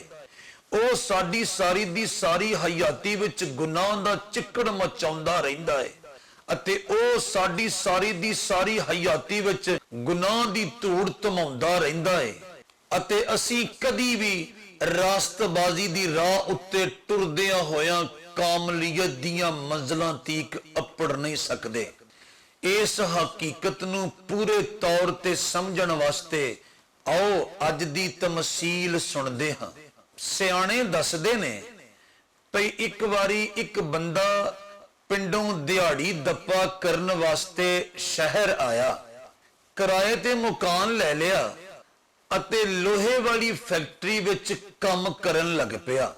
ਉਹ ਸਾਡੀ ਸਾਰੀ ਦੀ ਸਾਰੀ ਹਯਾਤੀ ਵਿੱਚ ਗੁਨਾਹ ਦਾ ਚਿੱਕੜ ਮਚਾਉਂਦਾ ਰਹਿੰਦਾ ਹੈ ਅਤੇ ਉਹ ਸਾਡੀ ਸਾਰੀ ਦੀ ਸਾਰੀ ਹਯਾਤੀ ਵਿੱਚ ਗੁਨਾਹ ਦੀ ਧੂੜ ਧਮਾਉਂਦਾ ਰਹਿੰਦਾ ਹੈ ਅਤੇ ਅਸੀਂ ਕਦੀ ਵੀ ਰਾਸਤਬਾਜ਼ੀ ਦੀ ਰਾਹ ਉੱਤੇ ਟੁਰਦਿਆਂ ਹੋਇਆਂ ਕਾਮਲੀਅਤ ਦੀਆਂ ਮੰਜ਼ਲਾਂ ਤੀਕ ਅੱਪੜ ਨਹੀਂ ਸਕਦੇ। ਇਸ ਹਕੀਕਤ ਨੂੰ ਪੂਰੇ ਤੌਰ ਤੇ ਸਮਝਣ ਵਾਸਤੇ ਆਓ ਅੱਜ ਦੀ ਤਮਸੀਲ ਸੁਣਦੇ ਹਾਂ। ਸਿਆਣੇ ਦੱਸਦੇ ਨੇ ਭਈ ਇੱਕ ਵਾਰੀ ਇੱਕ ਬੰਦਾ ਪਿੰਡੋਂ ਦਿਹਾੜੀ ਦੱਪਾ ਕਰਨ ਵਾਸਤੇ ਸ਼ਹਿਰ ਆਇਆ, ਕਿਰਾਏ ਤੇ ਮਕਾਨ ਲੈ ਲਿਆ ਅਤੇ ਲੋਹੇ ਵਾਲੀ ਫੈਕਟਰੀ ਵਿੱਚ ਕੰਮ ਕਰਨ ਲੱਗ ਪਿਆ।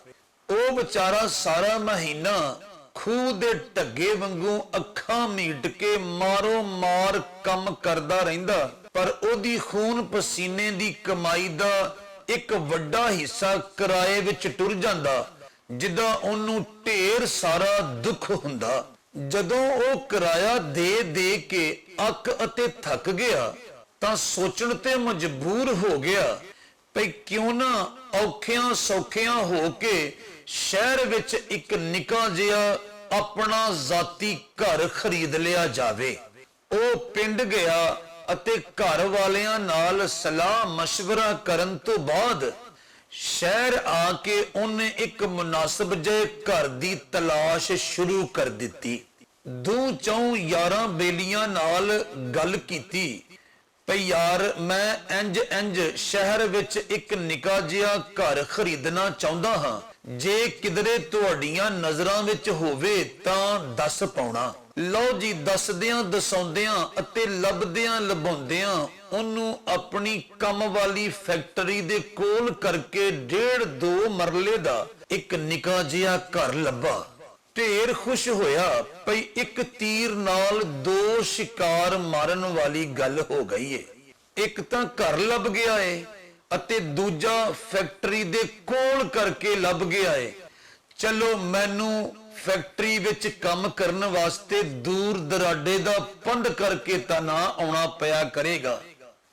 ਉਹ ਵਿਚਾਰਾ ਸਾਰਾ ਮਹੀਨਾ ਖੂਹ ਦੇ ਢੱਗੇ ਵਾਂਗੂ ਅੱਖਾਂ ਮੀਟ ਕੇ ਮਾਰੋ ਮਾਰ ਕੰਮ ਕਰਦਾ ਰਹਿੰਦਾ, ਪਰ ਉਹਦੀ ਖੂਨ ਪਸੀਨੇ ਦੀ ਕਮਾਈ ਦਾ ਇੱਕ ਵੱਡਾ ਹਿੱਸਾ ਕਿਰਾਏ ਵਿੱਚ ਟੁਰ ਜਾਂਦਾ, ਜਿੱਦਾਂ ਉਹਨੂੰ ਢੇਰ ਸਾਰਾ ਦੁੱਖ ਹੁੰਦਾ। ਜਦੋਂ ਉਹ ਕਿਰਾਇਆ ਦੇ ਦੇ ਕੇ ਅੱਕ ਅਤੇ ਥੱਕ ਗਿਆ ਤਾਂ ਸੋਚਣ ਤੇ ਮਜਬੂਰ ਹੋ ਗਿਆ ਭਈ ਕਿਉਂ ਨਾ ਔਖਿਆਂ ਸੌਖਿਆਂ ਹੋ ਕੇ ਸ਼ਹਿਰ ਵਿੱਚ ਇੱਕ ਨਿੱਕਾ ਜਿਹਾ ਆਪਣਾ ਜ਼ਾਤੀ ਘਰ ਖਰੀਦ ਲਿਆ ਜਾਵੇ। ਉਹ ਪਿੰਡ ਗਿਆ ਅਤੇ ਘਰ ਵਾਲਿਆਂ ਨਾਲ ਸਲਾਹ ਮਸ਼ਵਰਾ ਕਰਨ ਤੋਂ ਬਾਅਦ ਸ਼ਹਿਰ ਆ ਕੇ ਉਹਨੇ ਇੱਕ ਮੁਨਾਸਬ ਜਿਹੇ ਘਰ ਦੀ ਤਲਾਸ਼ ਸ਼ੁਰੂ ਕਰ ਦਿੱਤੀ। ਦੋ ਚੌਂ ਯਾਰਾਂ ਬੇਲੀਆਂ ਨਾਲ ਗੱਲ ਕੀਤੀ ਭਈ ਯਾਰ ਮੈਂ ਇੰਜ ਸ਼ਹਿਰ ਵਿੱਚ ਇੱਕ ਨਿੱਕਾ ਜਿਹਾ ਘਰ ਖਰੀਦਣਾ ਚਾਹੁੰਦਾ ਹਾਂ ਜੇ ਕਿਧਰੇ ਤੁਹਾਡੀਆਂ ਨਜ਼ਰਾਂ ਵਿੱਚ ਹੋਵੇ ਤਾਂ ਦੱਸ ਪਾਉਣਾ। ਲਓ ਜੀ, ਦੱਸਦਿਆਂ ਦਸਾਉਂਦਿਆਂ ਅਤੇ ਲੱਭਦਿਆਂ ਲਭਾਉਂਦਿਆਂ ਉਹਨੂੰ ਆਪਣੀ ਕੰਮ ਵਾਲੀ ਫੈਕਟਰੀ ਦੇ ਕੋਲ ਕਰਕੇ 1.5-2 ਮਰਲੇ ਦਾ ਇੱਕ ਨਿੱਕਾ ਜਿਹਾ ਘਰ ਲੱਭਾ। ਢੇਰ ਖੁਸ਼ ਹੋਇਆ ਭਈ ਇੱਕ ਤੀਰ ਨਾਲ 2 ਸ਼ਿਕਾਰ ਮਾਰਨ ਵਾਲੀ ਗੱਲ ਹੋ ਗਈ ਏ। ਇੱਕ ਤਾਂ ਘਰ ਲੱਭ ਗਿਆ ਏ ਅਤੇ ਦੂਜਾ ਫੈਕਟਰੀ ਦੇ ਕੋਲ ਕਰਕੇ ਲੱਭ ਗਿਆ ਏ। ਚਲੋ, ਮੈਨੂੰ ਫੈਕਟਰੀ ਵਿੱਚ ਕੰਮ ਕਰਨ ਵਾਸਤੇ ਦੂਰ ਦਰਾਡੇ ਦਾ ਪੰਧ ਕਰਕੇ ਤਾਂ ਨਾ ਆਉਣਾ ਪਿਆ ਕਰੇਗਾ।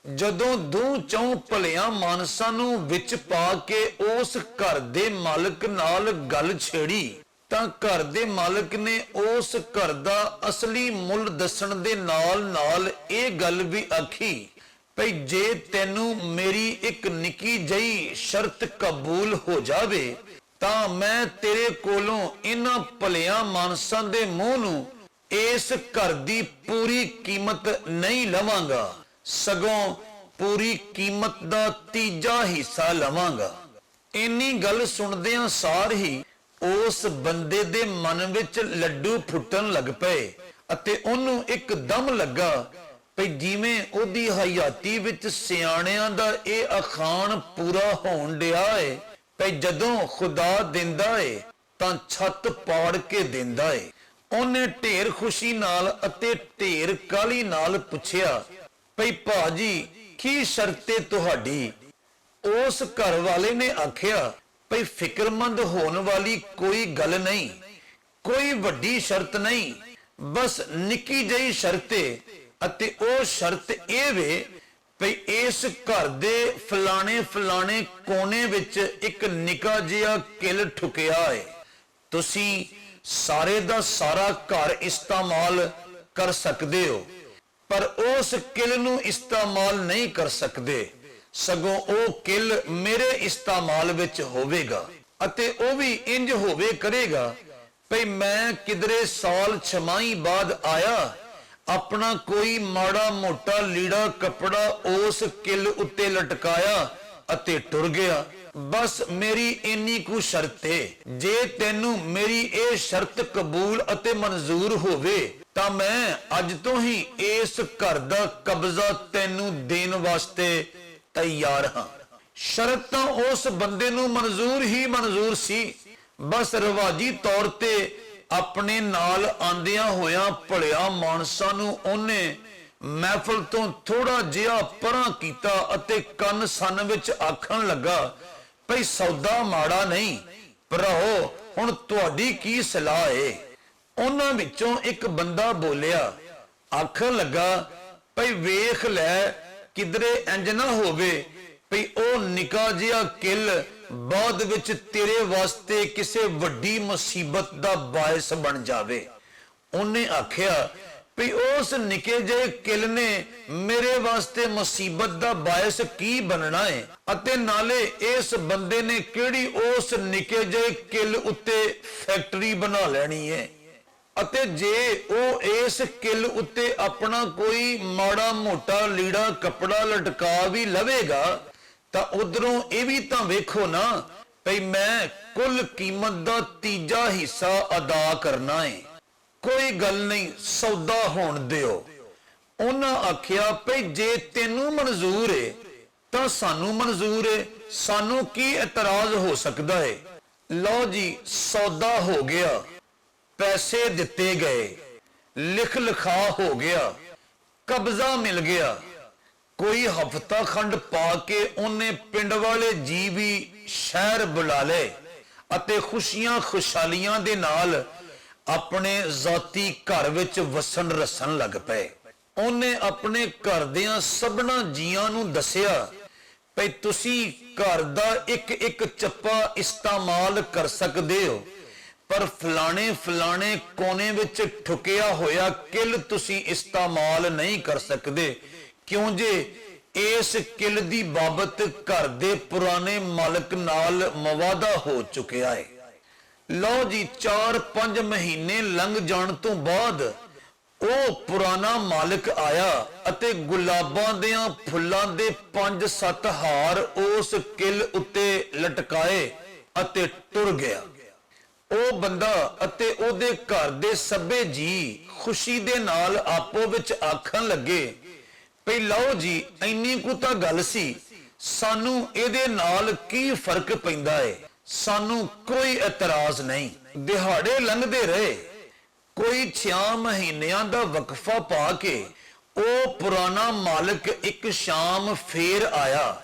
ਜਦੋਂ 2-4 ਭਲਿਆਂ ਮਾਨਸਾਂ ਨੂੰ ਵਿੱਚ ਪਾ ਕੇ ਉਸ ਘਰ ਦੇ ਮਾਲਕ ਨਾਲ ਗੱਲ ਛੇੜੀ ਤਾਂ ਘਰ ਦੇ ਮਾਲਕ ਨੇ ਉਸ ਘਰ ਦਾ ਅਸਲੀ ਮੁੱਲ ਦੱਸਣ ਦੇ ਨਾਲ ਇਹ ਗੱਲ ਵੀ ਆਖੀ ਭਈ ਜੇ ਤੈਨੂੰ ਮੇਰੀ ਇੱਕ ਨਿੱਕੀ ਜਿਹੀ ਸ਼ਰਤ ਕਬੂਲ ਹੋ ਜਾਵੇ ਤਾਂ ਮੈਂ ਤੇਰੇ ਕੋਲੋਂ ਇਹਨਾਂ ਭਲਿਆਂ ਮਾਨਸਾਂ ਦੇ ਮੂੰਹ ਨੂੰ ਇਸ ਘਰ ਦੀ ਪੂਰੀ ਕੀਮਤ ਨਹੀਂ ਲਵਾਂਗਾ, ਸਗੋਂ ਪੂਰੀ ਕੀਮਤ ਦਾ 3 ਹਿੱਸਾ ਲਵਾਂਗਾ। ਇੰਨੀ ਗੱਲ ਸੁਣਦਿਆਂ ਸਾਰ ਹੀ ਉਸ ਬੰਦੇ ਦੇ ਮਨ ਵਿੱਚ ਲੱਡੂ ਫੁੱਟਣ ਲੱਗ ਪਏ ਅਤੇ ਉਹਨੂੰ ਇੱਕਦਮ ਲੱਗਾ ਭਈ ਜਿਵੇਂ ਉਹਦੀ ਹਯਾਤੀ ਵਿੱਚ ਸਿਆਣਿਆਂ ਦਾ ਇਹ ਅਖਾਣ ਪੂਰਾ ਹੋਣ ਡਿਆ ਏ ਭਈ ਜਦੋਂ ਖੁਦਾ ਦਿੰਦਾ ਏ ਤਾਂ ਛੱਤ ਪਾੜ ਕੇ ਦਿੰਦਾ ਏ। ਉਹਨੇ ਢੇਰ ਖੁਸ਼ੀ ਨਾਲ ਅਤੇ ਢੇਰ ਕਾਹਲੀ ਨਾਲ ਪੁੱਛਿਆ ਭਈ ਭਾਜੀ, ਕੀ ਸ਼ਰਤ ਏ ਤੁਹਾਡੀ? ਉਸ ਘਰ ਵਾਲੇ ਨੇ ਆਖਿਆ ਭਈ ਫਿਕਰਮੰਦ ਹੋਣ ਵਾਲੀ ਕੋਈ ਗੱਲ ਨਹੀਂ, ਕੋਈ ਵੱਡੀ ਸ਼ਰਤ ਨਹੀਂ, ਬਸ ਨਿੱਕੀ ਜਿਹੀ ਸ਼ਰਤ ਏ ਅਤੇ ਉਹ ਸ਼ਰਤ ਇਹ ਵੇ ਭਈ ਇਸ ਘਰ ਦੇ ਫਲਾਣੇ ਕੋਨੇ ਵਿੱਚ ਇੱਕ ਨਿੱਕਾ ਜਿਹਾ ਕਿਲ ਠੁਕਿਆ ਏ। ਤੁਸੀਂ ਸਾਰੇ ਦਾ ਸਾਰਾ ਘਰ ਇਸਤੇਮਾਲ ਕਰ ਸਕਦੇ ਹੋ, ਪਰ ਉਸ ਕਿਲ ਨੂੰ ਇਸਤੇਮਾਲ ਨਹੀਂ ਕਰ ਸਕਦੇ, ਸਗੋਂ ਉਹ ਕਿਲ ਮੇਰੇ ਇਸਤੇਮਾਲ ਵਿੱਚ ਹੋਵੇਗਾ ਅਤੇ ਉਹ ਵੀ ਇੰਜ ਹੋਵੇ ਕਰੇਗਾ ਭਈ ਮੈਂ ਕਿਧਰੇ ਸਾਲ 6 ਬਾਅਦ ਆਇਆ, ਆਪਣਾ ਕੋਈ ਮਾੜਾ ਮੋਟਾ ਲੀੜਾ ਕੱਪੜਾ ਉਸ ਕਿਲ ਉੱਤੇ ਲਟਕਾਇਆ ਅਤੇ ਟੁਰ ਗਿਆ। ਬਸ ਮੇਰੀ ਇੰਨੀ ਕੁ ਸ਼ਰਤ ਏ, ਜੇ ਤੈਨੂੰ ਮੇਰੀ ਇਹ ਸ਼ਰਤ ਕਬੂਲ ਅਤੇ ਮਨਜ਼ੂਰ ਹੋਵੇ ਤਾਂ ਮੈਂ ਅੱਜ ਤੋਂ ਹੀ ਇਸ ਘਰ ਦਾ ਕਬਜ਼ਾ ਤੈਨੂੰ ਦੇਣ ਵਾਸਤੇ ਤਿਆਰ ਹਾਂ। ਸ਼ਰਤ ਤਾਂ ਉਸ ਬੰਦੇ ਨੂੰ ਮਨਜ਼ੂਰ ਸੀ, ਬਸ ਰਿਵਾਜੀ ਤੌਰ ਤੇ ਆਪਣੇ ਨਾਲ ਆਂਦਿਆਂ ਹੋਇਆਂ ਭਲਿਆ ਮਾਨਸਾਂ ਨੂੰ ਉਹਨੇ ਮਹਿਫਲ ਤੋਂ ਥੋੜਾ ਜਿਹਾ ਪਰਾਂ ਕੀਤਾ ਅਤੇ ਕੰਨ ਸੰਨ ਵਿੱਚ ਆਖਣ ਲੱਗਾ ਭਈ ਸੌਦਾ ਮਾੜਾ ਨਹੀਂ, ਭਰਾਓ ਹੁਣ ਤੁਹਾਡੀ ਕੀ ਸਲਾਹ ਏ? ਉਹਨਾਂ ਵਿੱਚੋਂ ਇੱਕ ਬੰਦਾ ਬੋਲਿਆ, ਆਖਣ ਲੱਗਾ ਭਈ ਵੇਖ ਲੈ ਕਿਧਰੇ ਇੰਜ ਨਾ ਹੋਵੇ ਭਈ ਉਹ ਨਿੱਕਾ ਜਿਹਾ ਕਿਲ ਬਾਅਦ ਵਿੱਚ ਤੇਰੇ ਵਾਸਤੇ ਕਿਸੇ ਵੱਡੀ ਮੁਸੀਬਤ ਦਾ ਬਾਇਸ ਬਣ ਜਾਵੇ। ਉਹਨੇ ਆਖਿਆ ਭਈ ਉਸ ਨਿੱਕੇ ਜਿਹੇ ਕਿਲ ਨੇ ਮੇਰੇ ਵਾਸਤੇ ਮੁਸੀਬਤ ਦਾ ਬਾਇਸ ਕੀ ਬਣਨਾ ਹੈ ਅਤੇ ਨਾਲੇ ਇਸ ਬੰਦੇ ਨੇ ਕਿਹੜੀ ਉਸ ਨਿੱਕੇ ਜਿਹੇ ਕਿਲ ਉੱਤੇ ਫੈਕਟਰੀ ਬਣਾ ਲੈਣੀ ਹੈ ਅਤੇ ਜੇ ਉਹ ਇਸ ਕਿਲ ਉੱਤੇ ਆਪਣਾ ਕੋਈ ਮਾੜਾ ਮੋਟਾ ਲੀੜਾ ਕੱਪੜਾ ਲਟਕਾ ਵੀ ਲਵੇਗਾ ਤਾਂ ਉਧਰੋਂ ਇਹ ਵੀ ਤਾਂ ਵੇਖੋ ਨਾ ਭਈ ਮੈਂ ਕੁੱਲ ਕੀਮਤ ਦਾ 3 ਹਿੱਸਾ ਅਦਾ ਕਰਨਾ ਹੈ। ਕੋਈ ਗੱਲ ਨਹੀਂ, ਸੌਦਾ ਹੋਣ ਦਿਓ। ਉਹਨਾਂ ਆਖਿਆ ਭਈ ਜੇ ਤੈਨੂੰ ਮਨਜ਼ੂਰ ਏ ਤਾਂ ਸਾਨੂੰ ਮਨਜ਼ੂਰ ਏ, ਸਾਨੂੰ ਕੀ ਇਤਰਾਜ਼ ਹੋ ਸਕਦਾ ਹੈ। ਲਓ ਜੀ, ਸੌਦਾ ਹੋ ਗਿਆ, ਪੈਸੇ ਦਿੱਤੇ ਗਏ, ਲਿਖ ਲਿਖਾ ਹੋ ਗਿਆ, ਕਬਜ਼ਾ ਮਿਲ ਗਿਆ। ਕੋਈ ਹਫਤਾ ਖੰਡ ਪਾ ਕੇ ਉਹਨੇ ਪਿੰਡ ਵਾਲੇ ਜੀ ਵੀ ਸ਼ਹਿਰ ਬੁਲਾ ਲਏ ਅਤੇ ਖੁਸ਼ੀਆਂ ਖੁਸ਼ਹਾਲੀਆਂ ਦੇ ਨਾਲ ਆਪਣੇ ਜ਼ਾਤੀ ਘਰ ਵਿੱਚ ਵਸਣ ਰਸਣ ਲੱਗ ਪਏ। ਉਹਨੇ ਆਪਣੇ ਘਰ ਦਿਆਂ ਸਭਨਾ ਜੀਆਂ ਨੂੰ ਦੱਸਿਆ ਭਈ ਤੁਸੀਂ ਘਰ ਦਾ ਇੱਕ ਚੱਪਾ ਇਸਤੇਮਾਲ ਕਰ ਸਕਦੇ ਹੋ, ਪਰ ਫਲਾਣੇ ਕੋਨੇ ਵਿੱਚ ਠੁਕਿਆ ਹੋਇਆ ਕਿਲ ਤੁਸੀਂ ਇਸਤੇਮਾਲ ਨਹੀਂ ਕਰ ਸਕਦੇ, ਕਿਉਂ ਜੇ ਇਸ ਕਿਲ ਦੀ ਬਾਬਤ ਘਰ ਦੇ ਪੁਰਾਣੇ ਮਾਲਕ ਨਾਲ ਮਵਾਦਾ ਹੋ ਚੁੱਕਿਆ ਹੈ। ਲਓ ਜੀ, 4-5 ਮਹੀਨੇ ਲੰਘ ਜਾਣ ਤੋਂ ਬਾਅਦ ਉਹ ਪੁਰਾਣਾ ਮਾਲਕ ਆਇਆ ਅਤੇ ਗੁਲਾਬਾਂ ਦੇ ਫੁੱਲਾਂ ਦੇ 5-7 ਹਾਰ ਉਸ ਕਿਲ ਉੱਤੇ ਲਟਕਾਏ ਅਤੇ ਟੁਰ ਗਿਆ। ਉਹ ਬੰਦਾ ਅਤੇ ਉਹਦੇ ਘਰ ਦੇ ਸਭੇ ਜੀ ਖੁਸ਼ੀ ਦੇ ਨਾਲ ਆਪੋ ਵਿੱਚ ਆਖਣ ਲੱਗੇ ਭਈ ਲਓ ਜੀ, ਇੰਨੀ ਕੁ ਤਾਂ ਗੱਲ ਸੀ, ਸਾਨੂੰ ਇਹਦੇ ਨਾਲ ਕੀ ਫਰਕ ਪੈਂਦਾ ਏ, ਸਾਨੂੰ ਕੋਈ ਇਤਰਾਜ਼ ਨਹੀਂ। ਦਿਹਾੜੇ ਲੰਘਦੇ ਰਹੇ, ਕੋਈ 6 ਮਹੀਨਿਆਂ ਦਾ ਵਕਫਾ ਪਾ ਕੇ ਉਹ ਪੁਰਾਣਾ ਮਾਲਕ ਇੱਕ ਸ਼ਾਮ ਫੇਰ ਆਇਆ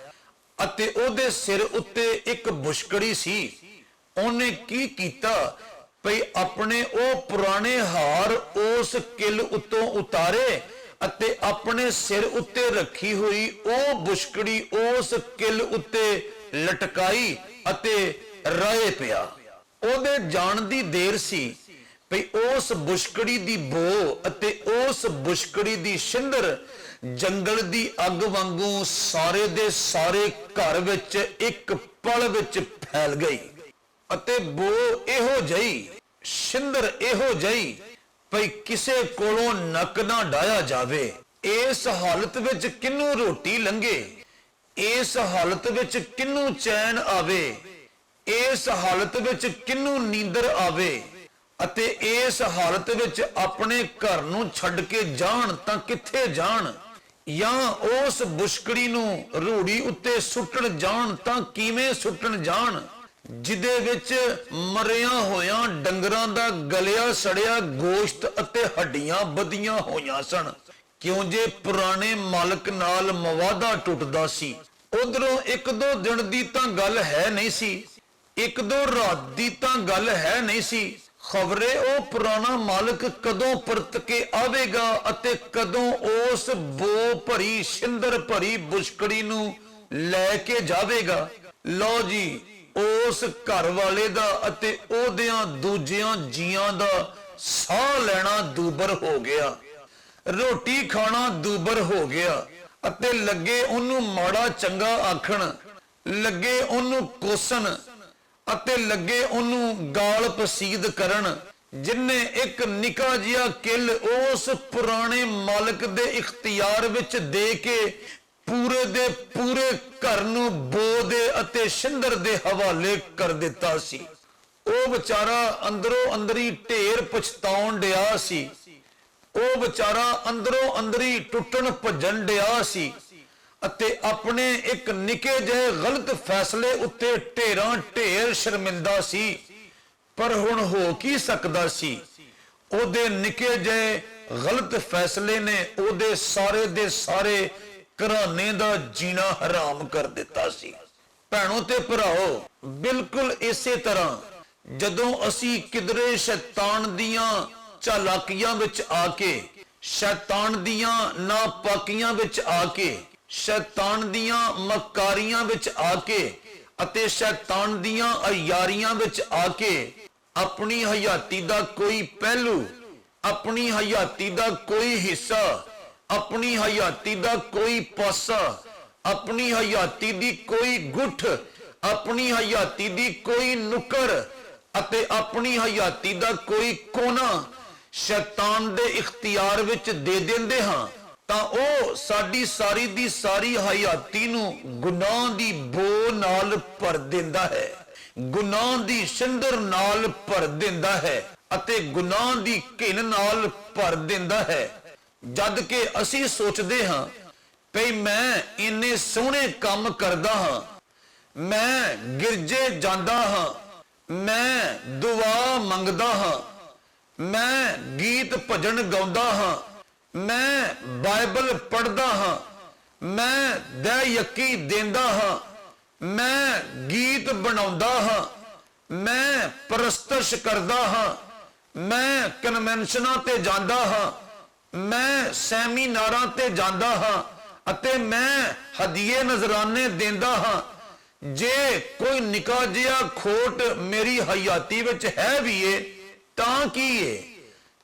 ਅਤੇ ਉਹਦੇ ਸਿਰ ਉੱਤੇ ਇੱਕ ਬੁਸ਼ਕੜੀ ਸੀ। ਉਹਨੇ ਕੀ ਕੀਤਾ ਭਈ ਆਪਣੇ ਉਹ ਪੁਰਾਣੇ ਹਾਰ ਉਸ ਕਿਲ ਉੱਤੋਂ ਉਤਾਰੇ ਅਤੇ ਆਪਣੇ ਸਿਰ ਉੱਤੇ ਰੱਖੀ ਹੋਈ ਉਹ ਬੁਸ਼ਕੜੀ ਉਸ ਕਿਲ ਉੱਤੇ ਲਟਕਾਈ ਅਤੇ ਰਾਏ ਪਿਆ। ਉਹਦੇ ਜਾਣ ਦੀ ਦੇਰ ਸੀ ਭਈ ਉਸ ਬੁਸ਼ਕੜੀ ਦੀ ਬੋ ਅਤੇ ਉਸ ਬੁਸ਼ਕੜੀ ਦੀ ਛਿੰਦਰ ਜੰਗਲ ਦੀ ਅੱਗ ਵਾਂਗੂ ਸਾਰੇ ਦੇ ਸਾਰੇ ਘਰ ਵਿੱਚ ਇੱਕ ਪਲ ਵਿੱਚ ਫੈਲ ਗਈ ਅਤੇ ਬੋ ਇਹੋ ਜਿਹੀ, ਛਿੰਦਰ ਇਹੋ ਜਿਹੀ ਭਈ ਕਿਸੇ ਕੋਲੋਂ ਨੱਕ ਨਾ ਡਾਇਆ ਜਾਵੇ। ਇਸ ਹਾਲਤ ਵਿੱਚ ਕਿਹਨੂੰ ਰੋਟੀ ਲੰਘੇ, ਇਸ ਹਾਲਤ ਵਿੱਚ ਕਿਹਨੂੰ ਚੈਨ ਆਵੇ, ਇਸ ਹਾਲਤ ਵਿੱਚ ਕਿਹਨੂੰ ਨੀਂਦਰ ਆਵੇ ਅਤੇ ਇਸ ਹਾਲਤ ਵਿੱਚ ਆਪਣੇ ਘਰ ਨੂੰ ਛੱਡ ਕੇ ਜਾਣ ਤਾਂ ਕਿੱਥੇ ਜਾਣ, ਜਾਂ ਉਸ ਬੁਸ਼ਕੜੀ ਨੂੰ ਰੂੜੀ ਉੱਤੇ ਸੁੱਟਣ ਜਾਣ ਤਾਂ ਕਿਵੇਂ ਸੁੱਟਣ ਜਾਣ, ਜਿਹਦੇ ਵਿੱਚ ਮਰਿਆਂ ਹੋਇਆਂ ਡੰਗਰਾਂ ਦਾ ਗਲਿਆ ਸੜਿਆ ਗੋਸ਼ਤ ਅਤੇ ਹੱਡੀਆਂ ਬੱਧੀਆਂ ਹੋਈਆਂ ਸਨ। ਕਿਉਂ ਜੇ ਪੁਰਾਣੇ ਮਾਲਕ ਨਾਲ ਮਵਾਦਾ ਟੁੱਟਦਾ ਸੀ। ਉਧਰੋਂ ਇੱਕ ਦੋ ਦਿਨ ਦੀ ਤਾਂ ਗੱਲ ਹੈ ਨਹੀਂ ਸੀ, ਇੱਕ ਦੋ ਰਾਤ ਦੀ ਤਾਂ ਗੱਲ ਹੈ ਨਹੀਂ ਸੀ। ਖਬਰੇ ਉਹ ਪੁਰਾਣਾ ਮਾਲਕ ਕਦੋਂ ਪਰਤ ਕੇ ਆਵੇਗਾ ਅਤੇ ਕਦੋਂ ਉਸ ਬੋ ਭਰੀ ਛਿੰਦਰ ਭਰੀ ਬੁਸ਼ਕੜੀ ਨੂੰ ਲੈ ਕੇ ਜਾਵੇਗਾ। ਲਓ ਜੀ, ਉਸ ਘਰ ਵਾਲੇ ਦਾ ਅਤੇ ਉਹਦਿਆਂ ਦੂਜਿਆਂ ਜੀਆਂ ਦਾ ਸਾਹ ਲੈਣਾ ਦੂਬਰ ਹੋ ਗਿਆ, ਰੋਟੀ ਖਾਣਾ ਦੂਬਰ ਹੋ ਗਿਆ ਅਤੇ ਲੱਗੇ ਉਹਨੂੰ ਮਾੜਾ ਚੰਗਾ ਆਖਣ, ਲੱਗੇ ਉਹਨੂੰ ਕੋਸਣ ਅਤੇ ਲੱਗੇ ਉਹਨੂੰ ਗਾਲ ਪਸੀਦ ਕਰਨ, ਜਿਨਨੇ ਇੱਕ ਨਿੱਕਾ ਜਿਹਾ ਕਿੱਲ ਉਸ ਪੁਰਾਣੇ ਮਾਲਕ ਦੇ ਇਖਤਿਆਰ ਵਿੱਚ ਦੇ ਕੇ ਪੂਰੇ ਦੇ ਪੂਰੇ ਘਰ ਨੂੰ ਬੋ ਦੇ ਅਤੇ ਛਿੰਦਰ ਦੇ ਹਵਾਲੇ ਕਰ ਦਿੱਤਾ ਸੀ। ਉਹ ਵਿਚਾਰਾ ਅੰਦਰੋਂ ਅੰਦਰੀ ਢੇਰ ਪਛਤਾਉਣ ਡਿਆ ਸੀ, ਉਹ ਵਿਚਾਰਾ ਅੰਦਰੋਂ ਅੰਦਰੀ ਟੁੱਟਣ ਭੱਜਣ ਡਿਆ ਸੀ ਅਤੇ ਆਪਣੇ ਇੱਕ ਨਿੱਕੇ ਜਿਹੇ ਗਲਤ ਫੈਸਲੇ ਉੱਤੇ ਢੇਰਾਂ ਢੇਰ ਸ਼ਰਮਿੰਦਾ ਸੀ। ਪਰ ਹੁਣ ਹੋ ਕੀ ਸਕਦਾ ਸੀ, ਉਹਦੇ ਨਿੱਕੇ ਜਿਹੇ ਗਲਤ ਫੈਸਲੇ ਨੇ ਉਹਦੇ ਸਾਰੇ ਦੇ ਸਾਰੇ ਘਰਾਣੇ ਦਾ ਜੀਣਾ ਹਰਾਮ ਕਰ ਦਿੱਤਾ ਸੀ। ਭੈਣੋ ਤੇ ਭਰਾਓ, ਬਿਲਕੁਲ ਇਸੇ ਤਰ੍ਹਾਂ ਜਦੋਂ ਅਸੀਂ ਕਿਧਰੇ ਸ਼ੈਤਾਨ ਦੀਆਂ ਚਾਲਾਕੀਆਂ ਵਿੱਚ ਆ ਕੇ, ਸ਼ੈਤਾਨ ਦੀਆਂ ਨਾਪਾਕੀਆਂ ਵਿੱਚ ਆ ਕੇ, ਸ਼ੈਤਾਨ ਦੀਆਂ ਮਕਾਰੀਆਂ ਵਿੱਚ ਆ ਕੇ ਅਤੇ ਸ਼ੈਤਾਨ ਦੀਆਂ ਅਯਾਰੀਆਂ ਵਿੱਚ ਆ ਕੇ ਆਪਣੀ ਹਯਾਤੀ ਦਾ ਕੋਈ ਪਹਿਲੂ, ਆਪਣੀ ਹਯਾਤੀ ਦਾ ਕੋਈ ਹਿੱਸਾ, ਆਪਣੀ ਹਯਾਤੀ ਦਾ ਕੋਈ ਪਾਸਾ, ਆਪਣੀ ਹਯਾਤੀ ਦੀ ਕੋਈ ਗੁੱਠ, ਆਪਣੀ ਹਯਾਤੀ ਦੀ ਕੋਈ ਨੁਕਰ ਅਤੇ ਆਪਣੀ ਹਯਾਤੀ ਦਾ ਕੋਈ ਕੋਨਾ ਸ਼ੈਤਾਨ ਦੇ ਇਖਤਿਆਰ ਵਿੱਚ ਦੇ ਦਿੰਦੇ ਹਾਂ, ਤਾਂ ਉਹ ਸਾਡੀ ਸਾਰੀ ਦੀ ਸਾਰੀ ਹਯਾਤੀ ਨੂੰ ਗੁਨਾਹ ਦੀ ਬੋ ਨਾਲ ਭਰ ਦਿੰਦਾ ਹੈ, ਗੁਨਾਹ ਦੀ ਛਿੰਦਰ ਨਾਲ ਭਰ ਦਿੰਦਾ ਹੈ ਅਤੇ ਗੁਨਾਹ ਦੀ ਘਿਨ ਨਾਲ ਭਰ ਦਿੰਦਾ ਹੈ। ਜਦ ਕਿ ਅਸੀਂ ਸੋਚਦੇ ਹਾਂ ਭਈ ਮੈਂ ਇੰਨੇ ਸੋਹਣੇ ਕੰਮ ਕਰਦਾ ਹਾਂ, ਮੈਂ ਗਿਰਜੇ ਜਾਂਦਾ ਹਾਂ, ਮੈਂ ਦੁਆ ਮੰਗਦਾ ਹਾਂ, ਮੈਂ ਗੀਤ ਭਜਨ ਗਾਉਂਦਾ ਹਾਂ, ਮੈਂ ਬਾਈਬਲ ਪੜ੍ਹਦਾ ਹਾਂ, ਮੈਂ ਦਇਆਕੀ ਦਿੰਦਾ ਹਾਂ, ਮੈਂ ਗੀਤ ਬਣਾਉਂਦਾ ਹਾਂ, ਮੈਂ ਪ੍ਰਸਤਸ਼ ਕਰਦਾ ਹਾਂ, ਮੈਂ ਕਨਵੈਨਸ਼ਨਾਂ ਤੇ ਜਾਂਦਾ ਹਾਂ, ਮੈਂ ਸੈਮੀਨਾਰਾਂ ਤੇ ਜਾਂਦਾ ਹਾਂ ਅਤੇ ਮੈਂ ਹਦੀਏ ਨਜ਼ਰਾਨੇ ਦਿੰਦਾ ਹਾਂ। ਜੇ ਕੋਈ ਨਿੱਕਾ ਜਿਹਾ ਖੋਟ ਮੇਰੀ ਹਯਾਤੀ ਵਿੱਚ ਹੈ ਵੀ ਏ ਤਾਂ ਕੀ ਏ,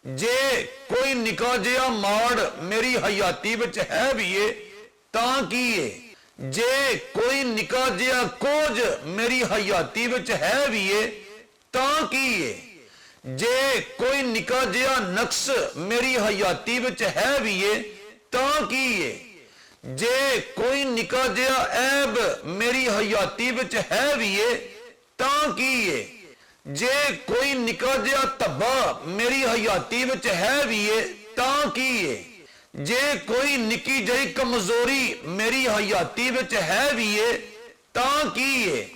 ਜੇ ਕੋਈ ਨਿੱਕਾ ਜਿਹਾ ਮਾੜ ਮੇਰੀ ਹਯਾਤੀ ਵਿੱਚ ਹੈ ਵੀ ਏ ਤਾਂ ਕੀ ਏ, ਜੇ ਕੋਈ ਨਿੱਕਾ ਜਿਹਾ ਕੋਝ ਮੇਰੀ ਹਯਾਤੀ ਵਿੱਚ ਹੈ ਵੀ ਏ ਤਾਂ ਕੀ ਏ, ਜੇ ਕੋਈ ਨਿੱਕਾ ਜਿਹਾ ਨਕਸ ਮੇਰੀ ਹਯਾਤੀ ਵਿੱਚ ਹੈ ਵੀ ਏ ਤਾਂ ਕੀ ਏ, ਜੇ ਕੋਈ ਨਿੱਕਾ ਜਿਹਾ ਐਬ ਮੇਰੀ ਹਯਾਤੀ ਵਿੱਚ ਹੈ ਵੀ ਏ ਤਾਂ ਕੀ ਏ। ਜੇ ਕੋਈ ਨਿੱਕਾ ਜਿਹਾ ਧੱਬਾ ਮੇਰੀ ਹਯਾਤੀ ਵਿੱਚ ਹੈ ਵੀ ਏ ਤਾਂ ਕੀ ਏ। ਜੇ ਕੋਈ ਨਿੱਕੀ ਜਿਹੀ ਕਮਜ਼ੋਰੀ ਮੇਰੀ ਹਯਾਤੀ ਵਿੱਚ ਹੈ ਵੀ ਏ ਤਾਂ ਕੀ ਏ।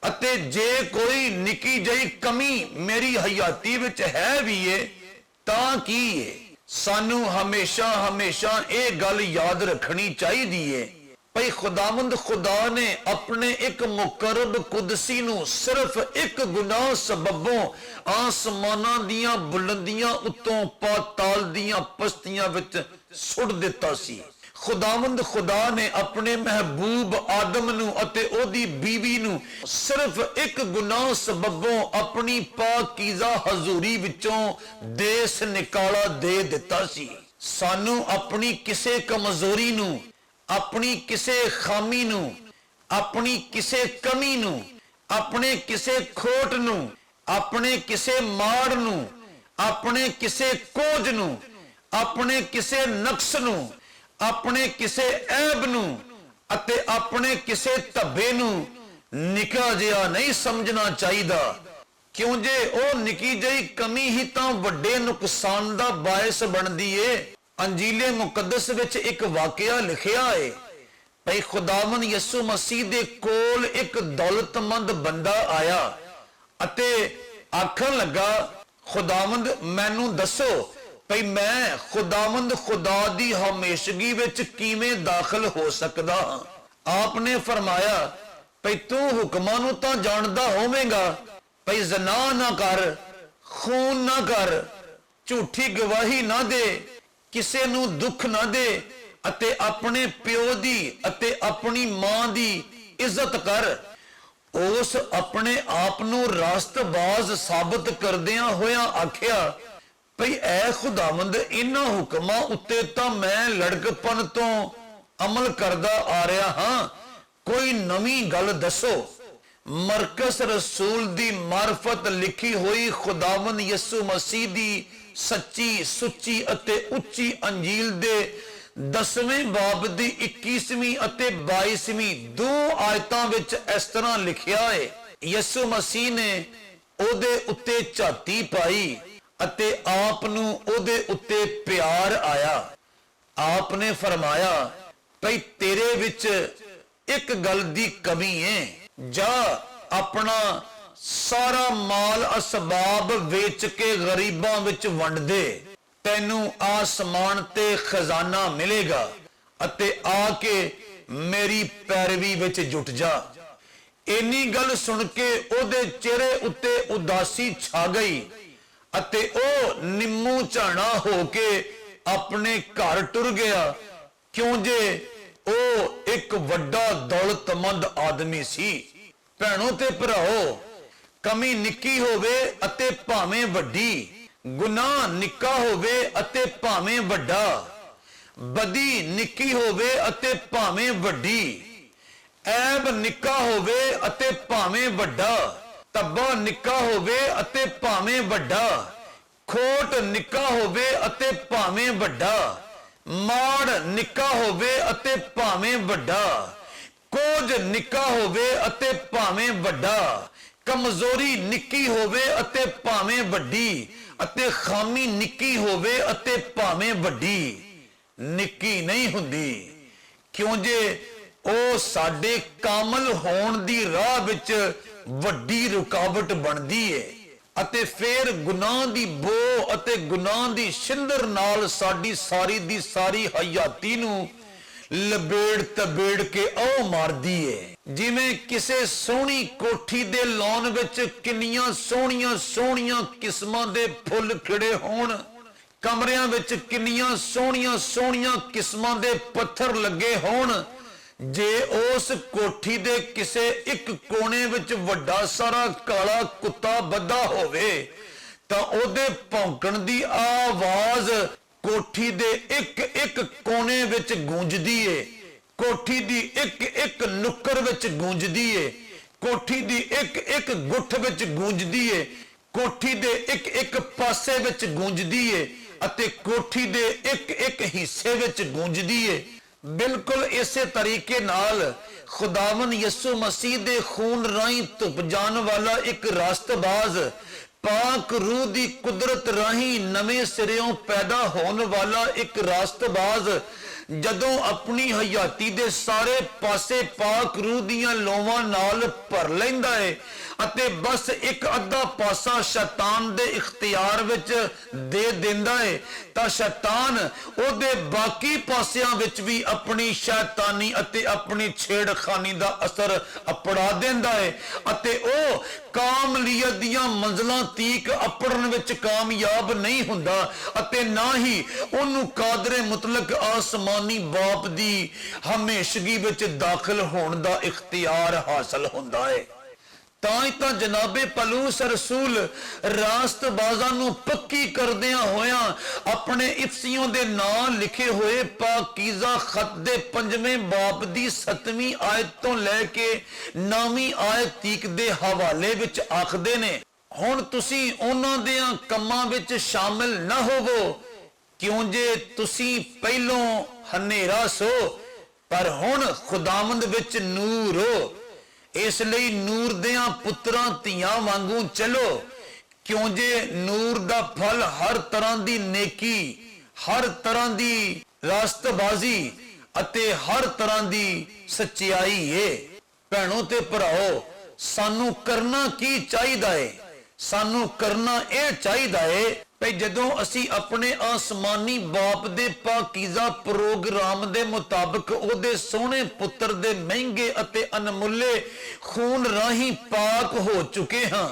ਅਤੇ ਜੇ ਕੋਈ ਨਿੱਕੀ ਜਿਹੀ ਕਮੀ ਮੇਰੀ ਹਯਾਤੀ ਵਿੱਚ ਹੈ ਵੀ ਏ ਤਾਂ ਕੀ ਏ। ਸਾਨੂੰ ਹਮੇਸ਼ਾ ਹਮੇਸ਼ਾ ਇਹ ਗੱਲ ਯਾਦ ਰੱਖਣੀ ਚਾਹੀਦੀ ਏ ਭਈ ਖੁਦਾਵੰਦ ਖੁਦਾ ਨੇ ਆਪਣੇ ਇੱਕ ਮੁਕਰਬ ਕੁਦਸੀ ਨੂੰ ਸਿਰਫ ਇੱਕ ਗੁਨਾਹ ਸਬਬੋਂ ਆਸਮਾਨਾਂ ਦੀਆਂ ਬੁਲੰਦੀਆਂ ਉੱਤੋਂ ਪਾਤਾਲ ਦੀਆਂ ਪਸਤੀਆਂ ਵਿੱਚ ਸੁੱਟ ਦਿੱਤਾ ਸੀ। ਖੁਦਾਵੰਦ ਖੁਦਾ ਨੇ ਆਪਣੇ ਮਹਿਬੂਬ ਆਦਮ ਨੂੰ ਅਤੇ ਉਹਦੀ ਬੀਵੀ ਨੂੰ ਸਿਰਫ ਇੱਕ ਗੁਨਾਹ ਸਬਬੋਂ ਆਪਣੀ ਪਾਕੀਜ਼ਾ ਹਜ਼ੂਰੀ ਵਿੱਚੋਂ ਦੇਸ ਨਿਕਾਲਾ ਦੇ ਦਿੱਤਾ ਸੀ। ਸਾਨੂੰ ਆਪਣੀ ਕਿਸੇ ਕਮਜ਼ੋਰੀ ਨੂੰ, ਆਪਣੀ ਕਿਸੇ ਖਾਮੀ ਨੂੰ, ਆਪਣੀ ਕਿਸੇ ਕਮੀ ਨੂੰ, ਆਪਣੇ ਕਿਸੇ ਖੋਟ ਨੂੰ, ਆਪਣੇ ਕਿਸੇ ਮਾੜ ਨੂੰ, ਆਪਣੇ ਕਿਸੇ ਕੋਝ ਨੂੰ, ਆਪਣੇ ਕਿਸੇ ਨਕਸ ਨੂੰ, ਆਪਣੇ ਕਿਸੇ ਐਬ ਨੂੰ ਅਤੇ ਆਪਣੇ ਕਿਸੇ ਧੱਬੇ ਨੂੰ ਨਿੱਕਾ ਜਿਹਾ ਨਹੀਂ ਸਮਝਣਾ ਚਾਹੀਦਾ, ਕਿਉਂ ਜੇ ਉਹ ਨਿੱਕੀ ਜਿਹੀ ਕਮੀ ਹੀ ਤਾਂ ਵੱਡੇ ਨੁਕਸਾਨ ਦਾ ਬਾਇਸ ਬਣਦੀ ਏ। ਅੰਜੀਲੇ ਮੁਕੱਦਸ ਵਿੱਚ ਇੱਕ ਵਾਕਿਆ ਲਿਖਿਆ ਏ ਭਈ ਖੁਦਾਵੰਦ ਯਿਸੂ ਮਸੀਹ ਦੇ ਕੋਲ ਇੱਕ ਦੌਲਤਮੰਦ ਬੰਦਾ ਆਇਆ ਅਤੇ ਆਖਣ ਲੱਗਾ, ਖੁਦਾਵੰਦ ਮੈਨੂੰ ਦੱਸੋ ਭਈ ਮੈਂ ਖੁਦਾਵੰਦ ਖੁਦਾ ਦੀ ਹਮੇਸ਼ਗੀ ਵਿੱਚ ਕਿਵੇਂ ਦਾਖਲ ਹੋ ਸਕਦਾ ਹਾਂ। ਆਪ ਨੇ ਫਰਮਾਇਆ ਭਈ ਤੂੰ ਹੁਕਮਾਂ ਨੂੰ ਤਾਂ ਜਾਣਦਾ ਹੋਵੇਂਗਾ ਭਈ ਜ਼ਨਾ ਨਾ ਕਰ, ਖੂਨ ਨਾ ਕਰ, ਝੂਠੀ ਗਵਾਹੀ ਨਾ ਦੇ, ਕਿਸੇ ਨੂੰ ਦੁੱਖ ਨਾ ਦੇ ਅਤੇ ਆਪਣੇ ਪਿਓ ਦੀ ਅਤੇ ਆਪਣੀ ਮਾਂ ਦੀ ਇੱਜ਼ਤ ਕਰ। ਉਸ ਆਪਣੇ ਆਪ ਨੂੰ ਰਾਸਤਬਾਜ਼ ਸਾਬਤ ਕਰਦਿਆਂ ਹੋਇਆਂ ਆਖਿਆ ਭਈ ਐ ਖੁਦਾਵੰਦ ਇਹਨਾਂ ਹੁਕਮਾਂ ਉੱਤੇ ਤਾਂ ਮੈਂ ਲੜਕਪਨ ਤੋਂ ਅਮਲ ਕਰਦਾ ਆ ਰਿਹਾ ਹਾਂ, ਕੋਈ ਨਵੀਂ ਗੱਲ ਦੱਸੋ। ਮਰਕਸ ਰਸੂਲ ਦੀ ਮਾਰਫਤ ਲਿਖੀ ਹੋਈ ਖੁਦਾਵੰਦ ਯਿਸੂ ਮਸੀਹ ਦੀ ਸੱਚੀ ਸੁੱਚੀ ਅਤੇ ਉੱਚੀ ਅੰਜੀਲ ਦੇ 10ਵੇਂ ਬਾਬ ਦੀ 21ਵੀਂ ਅਤੇ 22ਵੀਂ ਦੋ ਆਇਤਾਂ ਵਿੱਚ ਇਸ ਤਰ੍ਹਾਂ ਲਿਖਿਆ ਹੈ, ਯਿਸੂ ਮਸੀਹ ਨੇ ਉਹਦੇ ਉੱਤੇ ਝਾਤੀ ਪਾਈ ਅਤੇ ਆਪ ਨੂੰ ਉਹਦੇ ਉੱਤੇ ਪਿਆਰ ਆਇਆ। ਆਪ ਨੇ ਫਰਮਾਇਆ ਭਈ ਤੇਰੇ ਵਿੱਚ ਇੱਕ ਗੱਲ ਦੀ ਕਮੀ ਹੈ, ਜਾ ਆਪਣਾ ਸਾਰਾ ਮਾਲ ਅਸਬਾਬ ਵੇਚ ਕੇ ਗਰੀਬਾਂ ਵਿੱਚ ਵੰਡ ਦੇ, ਤੈਨੂੰ ਆਸਮਾਨ ਤੇ ਖਜ਼ਾਨਾ ਮਿਲੇਗਾ ਅਤੇ ਆ ਕੇ ਮੇਰੀ ਪੈਰਵੀ ਵਿੱਚ ਜੁਟ ਜਾ। ਇੰਨੀ ਗੱਲ ਸੁਣ ਕੇ ਉਹਦੇ ਚਿਹਰੇ ਉੱਤੇ ਉਦਾਸੀ ਛਾ ਗਈ ਅਤੇ ਉਹ ਨਿੰਮੂ ਝਾਣਾ ਹੋ ਕੇ ਆਪਣੇ ਘਰ ਟੁਰ ਗਿਆ, ਕਿਉਂ ਜੇ ਉਹ ਇੱਕ ਵੱਡਾ ਦੌਲਤਮੰਦ ਆਦਮੀ ਸੀ। ਭੈਣੋ ਤੇ ਭਰਾਓ, ਕਮੀ ਨਿੱਕੀ ਹੋਵੇ ਅਤੇ ਭਾਵੇਂ ਵੱਡੀ, ਗੁਨਾਹ ਨਿੱਕਾ ਹੋਵੇ ਅਤੇ ਭਾਵੇਂ ਵੱਡਾ, ਬਦੀ ਨਿੱਕੀ ਹੋਵੇ ਅਤੇ ਭਾਵੇਂ ਵੱਡੀ, ਐਬ ਨਿੱਕਾ ਹੋਵੇ ਅਤੇ ਭਾਵੇਂ ਵੱਡਾ, ਧੱਬਾ ਨਿੱਕਾ ਹੋਵੇ ਅਤੇ ਭਾਵੇਂ ਵੱਡਾ, ਖੋਟ ਨਿੱਕਾ ਹੋਵੇ ਅਤੇ ਭਾਵੇਂ ਵੱਡਾ, ਮਾੜ ਨਿੱਕਾ ਹੋਵੇ ਅਤੇ ਭਾਵੇਂ ਵੱਡਾ, ਕੋਝ ਨਿੱਕਾ ਹੋਵੇ ਅਤੇ ਭਾਵੇਂ ਵੱਡਾ, ਕਮਜ਼ੋਰੀ ਨਿੱਕੀ ਹੋਵੇ ਅਤੇ ਭਾਵੇਂ ਵੱਡੀ, ਅਤੇ ਖਾਮੀ ਨਿੱਕੀ ਹੋਵੇ ਅਤੇ ਭਾਵੇਂ ਵੱਡੀ, ਨਿੱਕੀ ਨਹੀਂ ਹੁੰਦੀ, ਕਿਉਂ ਜੇ ਉਹ ਸਾਡੇ ਕਾਮਲ ਹੋਣ ਦੀ ਰਾਹ ਵਿੱਚ ਵੱਡੀ ਰੁਕਾਵਟ ਬਣਦੀ ਏ ਅਤੇ ਫਿਰ ਗੁਨਾਹ ਦੀ ਬੋ ਅਤੇ ਗੁਨਾਹ ਦੀ ਛਿੰਦਰ ਨਾਲ ਸਾਡੀ ਸਾਰੀ ਦੀ ਸਾਰੀ ਹਯਾਤੀ ਨੂੰ ਲਬੇੜ ਤਬੇੜ ਕੇ ਉਹ ਮਾਰਦੀ ਏ। ਜਿਵੇਂ ਕਿਸੇ ਸੋਹਣੀ ਕੋਠੀ ਦੇ ਲੌਨ ਵਿੱਚ ਕਿੰਨੀਆਂ ਸੋਹਣੀਆਂ ਸੋਹਣੀਆਂ ਕਿਸਮਾਂ ਦੇ ਫੁੱਲ ਖਿੜੇ ਹੋਣ, ਕਮਰਿਆਂ ਵਿੱਚ ਕਿੰਨੀਆਂ ਸੋਹਣੀਆਂ ਸੋਹਣੀਆਂ ਕਿਸਮਾਂ ਦੇ ਪੱਥਰ ਲੱਗੇ ਹੋਣ, ਜੇ ਉਸ ਕੋਠੀ ਦੇ ਕਿਸੇ ਇੱਕ ਕੋਨੇ ਵਿੱਚ ਵੱਡਾ ਸਾਰਾ ਕਾਲਾ ਕੁੱਤਾ ਬੱਧਾ ਹੋਵੇ ਤਾਂ ਉਹਦੇ ਭੌਂਕਣ ਦੀ ਆਵਾਜ਼ ਕੋਠੀ ਦੇ ਇੱਕ ਇੱਕ ਕੋਨੇ ਵਿੱਚ ਗੂੰਜਦੀ ਏ, ਕੋਠੀ ਦੀ ਇੱਕ ਇੱਕ ਨੁੱਕਰ ਵਿੱਚ ਗੂੰਜਦੀ ਏ, ਕੋਠੀ ਦੀ ਇੱਕ ਇੱਕ ਗੁੱਠ ਵਿੱਚ ਗੂੰਜਦੀ ਏ, ਕੋਠੀ ਦੇ ਇੱਕ ਇੱਕ ਪਾਸੇ ਵਿੱਚ ਗੂੰਜਦੀ ਏ ਅਤੇ ਕੋਠੀ ਦੇ ਇੱਕ ਇੱਕ ਹਿੱਸੇ ਵਿੱਚ ਗੂੰਜਦੀ ਏ। ਬਿਲਕੁਲ ਇਸੇ ਤਰੀਕੇ ਨਾਲ ਖੁਦਾਵੰਦ ਯਿਸੂ ਮਸੀਹ ਦੇ ਖੂਨ ਰਾਹੀਂ ਧੁੱਪ ਜਾਣ ਵਾਲਾ ਇੱਕ ਰਾਸਤਬਾਜ਼, ਪਾਕ ਰੂਹ ਦੀ ਕੁਦਰਤ ਰਾਹੀਂ ਨਵੇਂ ਸਿਰਿਓਂ ਪੈਦਾ ਹੋਣ ਵਾਲਾ ਇੱਕ ਰਾਸਤਬਾਜ਼ ਜਦੋਂ ਆਪਣੀ ਹਯਾਤੀ ਦੇ ਸਾਰੇ ਪਾਸੇ ਪਾਕ ਰੂਹ ਦੀਆਂ ਲੋਵਾਂ ਨਾਲ ਭਰ ਲੈਂਦਾ ਹੈ ਅਤੇ ਬਸ ਇੱਕ ਅੱਧਾ ਪਾਸਾ ਸ਼ੈਤਾਨ ਦੇ ਇਖਤਿਆਰ ਵਿੱਚ ਦੇ ਦਿੰਦਾ ਹੈ, ਤਾਂ ਸ਼ੈਤਾਨ ਉਹਦੇ ਬਾਕੀ ਪਾਸਿਆਂ ਵਿੱਚ ਵੀ ਆਪਣੀ ਸ਼ੈਤਾਨੀ ਅਤੇ ਆਪਣੀ ਛੇੜਖਾਨੀ ਦਾ ਅਸਰ ਅਪੜਾ ਦਿੰਦਾ ਹੈ ਅਤੇ ਉਹ ਕਾਮਲੀਅਤ ਦੀਆਂ ਮੰਜ਼ਲਾਂ ਤੀਕ ਅਪੜਨ ਵਿੱਚ ਕਾਮਯਾਬ ਨਹੀਂ ਹੁੰਦਾ ਅਤੇ ਨਾ ਹੀ ਉਹਨੂੰ ਕਾਦਰੇ ਮੁਤਲਕ ਆਸਮਾਨੀ ਬਾਪ ਦੀ ਹਮੇਸ਼ਗੀ ਵਿੱਚ ਦਾਖਲ ਹੋਣ ਦਾ ਇਖਤਿਆਰ ਹਾਸਲ ਹੁੰਦਾ ਹੈ। ਤਾਂ ਹੀ ਤਾਂ ਜਨਾਬੇ ਪਲੂਸ ਰਸੂਲ ਰਾਸਤਬਾਜ਼ਾਂ ਨੂੰ ਪੱਕੀ ਕਰਦਿਆਂ ਹੋਇਆਂ ਆਪਣੇ ਇਫਸੀਓਂ ਦੇ ਨਾਂ ਲਿਖੇ ਹੋਏ ਪਾਕੀਜ਼ਾ ਖਤ ਦੇ 5ਵੇਂ ਬਾਬ ਦੀ 7ਵੀਂ ਆਇਤ ਤੋਂ ਲੈ ਕੇ 9ਵੀਂ ਆਇਤ ਤੀਕ ਦੇ ਹਵਾਲੇ ਵਿੱਚ ਆਖਦੇ ਨੇ, ਹੁਣ ਤੁਸੀਂ ਉਹਨਾਂ ਦੇ ਕੰਮਾਂ ਵਿੱਚ ਸ਼ਾਮਿਲ ਨਾ ਹੋਵੋ, ਕਿਉਂ ਜੇ ਤੁਸੀਂ ਪਹਿਲੋਂ ਹਨੇਰਾ ਸੋ ਪਰ ਹੁਣ ਖੁਦਾਵੰਦ ਵਿੱਚ ਨੂਰ ਹੋ। ਇਸ ਲਈ ਨੂਰ ਦਿਆਂ ਪੁੱਤਰਾਂ ਧੀਆਂ ਵਾਂਗੂ ਚਲੋ, ਕਿਉਂ ਜੇ ਨੂਰ ਦਾ ਫਲ ਹਰ ਤਰ੍ਹਾਂ ਦੀ ਨੇਕੀ, ਹਰ ਤਰ੍ਹਾਂ ਦੀ ਰਾਸਤਬਾਜ਼ੀ ਅਤੇ ਹਰ ਤਰ੍ਹਾਂ ਦੀ ਸੱਚਾਈ ਏ। ਭੈਣੋ ਤੇ ਭਰਾਓ, ਸਾਨੂੰ ਕਰਨਾ ਕੀ ਚਾਹੀਦਾ ਏ? ਸਾਨੂੰ ਕਰਨਾ ਇਹ ਚਾਹੀਦਾ ਏ ਭਈ ਜਦੋਂ ਅਸੀਂ ਆਪਣੇ ਆਸਮਾਨੀ ਬਾਪ ਦੇ ਪਾਕੀਜ਼ਾ ਪ੍ਰੋਗਰਾਮ ਦੇ ਮੁਤਾਬਕ ਉਹਦੇ ਸੋਹਣੇ ਪੁੱਤਰ ਦੇ ਮਹਿੰਗੇ ਅਤੇ ਅਨਮੁੱਲੇ ਖੂਨ ਰਾਹੀਂ ਪਾਕ ਹੋ ਚੁੱਕੇ ਹਾਂ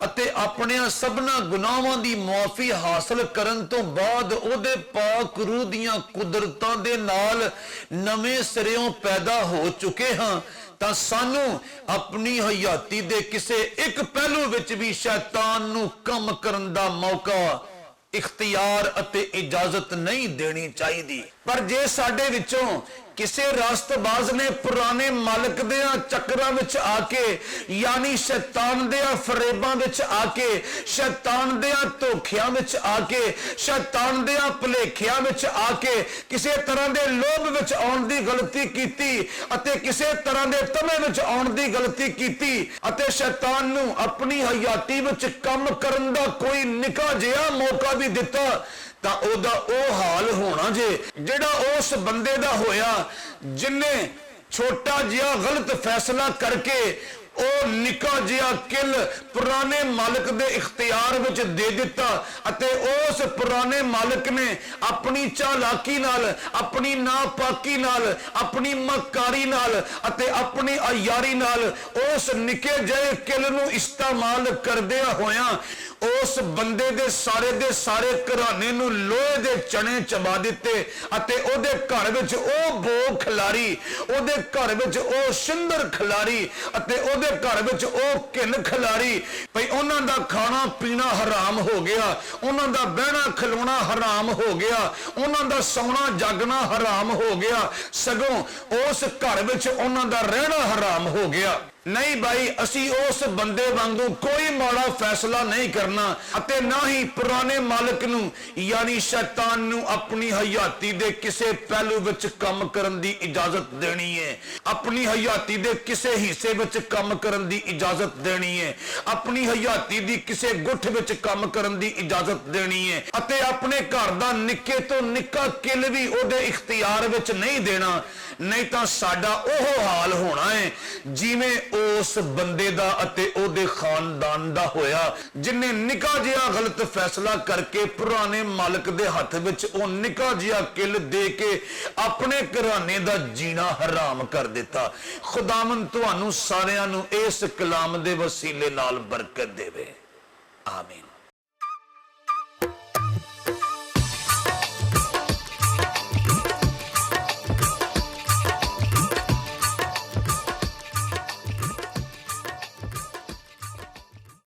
ਅਤੇ ਆਪਣੇ ਸਭਨਾ ਗੁਨਾਹਾਂ ਦੀ ਮੁਆਫੀ ਹਾਸਲ ਕਰਨ ਤੋਂ ਬਾਅਦ ਉਹਦੇ ਪਾਕ ਰੂਹ ਦੀਆਂ ਕੁਦਰਤਾਂ ਦੇ ਨਾਲ ਨਵੇਂ ਸਿਰਿਓਂ ਪੈਦਾ ਹੋ ਚੁੱਕੇ ਹਾਂ, ਤਾਂ ਸਾਨੂੰ ਆਪਣੀ ਹਯਾਤੀ ਦੇ ਕਿਸੇ ਇੱਕ ਪਹਿਲੂ ਵਿੱਚ ਵੀ ਸ਼ੈਤਾਨ ਨੂੰ ਕੰਮ ਕਰਨ ਦਾ ਮੌਕਾ, ਇਖਤਿਆਰ ਅਤੇ ਇਜਾਜ਼ਤ ਨਹੀਂ ਦੇਣੀ ਚਾਹੀਦੀ। ਪਰ ਜੇ ਸਾਡੇ ਵਿੱਚੋਂ ਕਿਸੇ ਰਾਸਤਬਾਜ਼ ਨੇ ਪੁਰਾਣੇ ਮਾਲਕ ਦੇ ਚੱਕਰਾਂ ਵਿੱਚ ਆ ਕੇ, ਯਾਨੀ ਸ਼ੈਤਾਨ ਦੇ ਫਰੇਬਾਂ ਵਿੱਚ ਆ ਕੇ, ਸ਼ੈਤਾਨ ਦੇ ਧੋਖਿਆਂ ਵਿੱਚ ਆ ਕੇ, ਸ਼ੈਤਾਨ ਦੇ ਭੁਲੇਖਿਆਂ ਵਿੱਚ ਆ ਕੇ ਕਿਸੇ ਤਰ੍ਹਾਂ ਦੇ ਲੋਭ ਵਿੱਚ ਆਉਣ ਦੀ ਗਲਤੀ ਕੀਤੀ ਅਤੇ ਕਿਸੇ ਤਰ੍ਹਾਂ ਦੇ ਤਮੇ ਵਿੱਚ ਆਉਣ ਦੀ ਗਲਤੀ ਕੀਤੀ ਅਤੇ ਸ਼ੈਤਾਨ ਨੂੰ ਆਪਣੀ ਹਯਾਤੀ ਵਿੱਚ ਕੰਮ ਕਰਨ ਦਾ ਕੋਈ ਨਿੱਕਾ ਜਿਹਾ ਮੌਕਾ ਵੀ ਦਿੱਤਾ, ਤਾਂ ਉਹਦਾ ਉਹ ਹਾਲ ਹੋਣਾ ਜੇ ਜਿਹੜਾ ਉਸ ਬੰਦੇ ਦਾ ਹੋਇਆ ਜਿਨੇ ਛੋਟਾ ਜਿਹਾ ਗਲਤ ਫੈਸਲਾ ਕਰਕੇ ਉਹ ਨਿੱਕਾ ਜਿਹਾ ਕਿਲ ਪੁਰਾਣੇ ਮਾਲਕ ਦੇ ਇਖਤਿਆਰ ਵਿੱਚ ਦੇ ਦਿੱਤਾ ਅਤੇ ਉਸ ਪੁਰਾਣੇ ਮਾਲਕ ਨੇ ਆਪਣੀ ਚਾਲਾਕੀ ਨਾਲ, ਆਪਣੀ ਨਾਪਾਕੀ ਨਾਲ, ਆਪਣੀ ਮਕਾਰੀ ਨਾਲ ਅਤੇ ਆਪਣੀ ਅਯਾਰੀ ਨਾਲ ਉਸ ਨਿੱਕੇ ਜਿਹੇ ਕਿਲ ਨੂੰ ਇਸਤੇਮਾਲ ਕਰਦਿਆਂ ਹੋਇਆਂ ਉਸ ਬੰਦੇ ਦੇ ਸਾਰੇ ਘਰਾਣੇ ਨੂੰ ਲੋਹੇ ਦੇ ਚਣੇ ਚਬਾ ਦਿੱਤੇ ਅਤੇ ਉਹਦੇ ਘਰ ਵਿੱਚ ਉਹ ਬੋ ਖਿਲਾਰੀ, ਉਹਦੇ ਘਰ ਵਿੱਚ ਉਹ ਸਿੰਦਰ ਖਿਲਾਰੀ ਅਤੇ ਉਹਦੇ ਘਰ ਵਿੱਚ ਉਹ ਘਿਨ ਖਿਲਾਰੀ ਭਈ ਉਹਨਾਂ ਦਾ ਖਾਣਾ ਪੀਣਾ ਹਰਾਮ ਹੋ ਗਿਆ, ਉਹਨਾਂ ਦਾ ਬਹਿਣਾ ਖਲੋਣਾ ਹਰਾਮ ਹੋ ਗਿਆ, ਉਹਨਾਂ ਦਾ ਸੌਣਾ ਜਾਗਣਾ ਹਰਾਮ ਹੋ ਗਿਆ, ਸਗੋਂ ਉਸ ਘਰ ਵਿੱਚ ਉਹਨਾਂ ਦਾ ਰਹਿਣਾ ਹਰਾਮ ਹੋ ਗਿਆ। ਨਹੀਂ ਭਾਈ, ਅਸੀਂ ਉਸ ਬੰਦੇ ਵਾਂਗੂ ਕੋਈ ਮਾੜਾ ਫੈਸਲਾ ਨਹੀਂ ਕਰਨਾ ਅਤੇ ਨਾ ਹੀ ਪੁਰਾਣੇ ਮਾਲਕ ਨੂੰ ਯਾਨੀ ਸ਼ੈਤਾਨ ਨੂੰ ਆਪਣੀ ਹਯਾਤੀ ਦੇ ਕਿਸੇ ਪਹਿਲੂ ਵਿੱਚ ਕੰਮ ਕਰਨ ਦੀ ਇਜਾਜ਼ਤ ਦੇਣੀ ਹੈ, ਆਪਣੀ ਹਯਾਤੀ ਦੇ ਕਿਸੇ ਹਿੱਸੇ ਵਿੱਚ ਕੰਮ ਕਰਨ ਦੀ ਇਜਾਜ਼ਤ ਦੇਣੀ ਹੈ, ਆਪਣੀ ਹਯਾਤੀ ਦੀ ਕਿਸੇ ਗੁੱਠ ਵਿੱਚ ਕੰਮ ਕਰਨ ਦੀ ਇਜਾਜ਼ਤ ਦੇਣੀ ਹੈ ਅਤੇ ਆਪਣੇ ਘਰ ਦਾ ਨਿੱਕੇ ਤੋਂ ਨਿੱਕਾ ਕਿਲ ਵੀ ਉਹਦੇ ਇਖਤਿਆਰ ਵਿੱਚ ਨਹੀਂ ਦੇਣਾ। ਨਹੀਂ ਤਾਂ ਸਾਡਾ ਉਹ ਹਾਲ ਹੋਣਾ ਹੈ ਜਿਵੇਂ ਉਸ ਬੰਦੇ ਦਾ ਅਤੇ ਉਹਦੇ ਖਾਨਦਾਨ ਦਾ ਹੋਇਆ ਜਿਨੇ ਨਿੱਕਾ ਜਿਹਾ ਗਲਤ ਫੈਸਲਾ ਕਰਕੇ ਪੁਰਾਣੇ ਮਾਲਕ ਦੇ ਹੱਥ ਵਿੱਚ ਉਹ ਨਿੱਕਾ ਜਿਹਾ ਕਿਲ ਦੇ ਕੇ ਆਪਣੇ ਘਰਾਣੇ ਦਾ ਜੀਣਾ ਹਰਾਮ ਕਰ ਦਿੱਤਾ। ਖੁਦਾਵੰਦ ਤੁਹਾਨੂੰ ਸਾਰਿਆਂ ਨੂੰ ਇਸ ਕਲਾਮ ਦੇ ਵਸੀਲੇ ਨਾਲ ਬਰਕਤ ਦੇਵੇ। ਆਮੀਨ।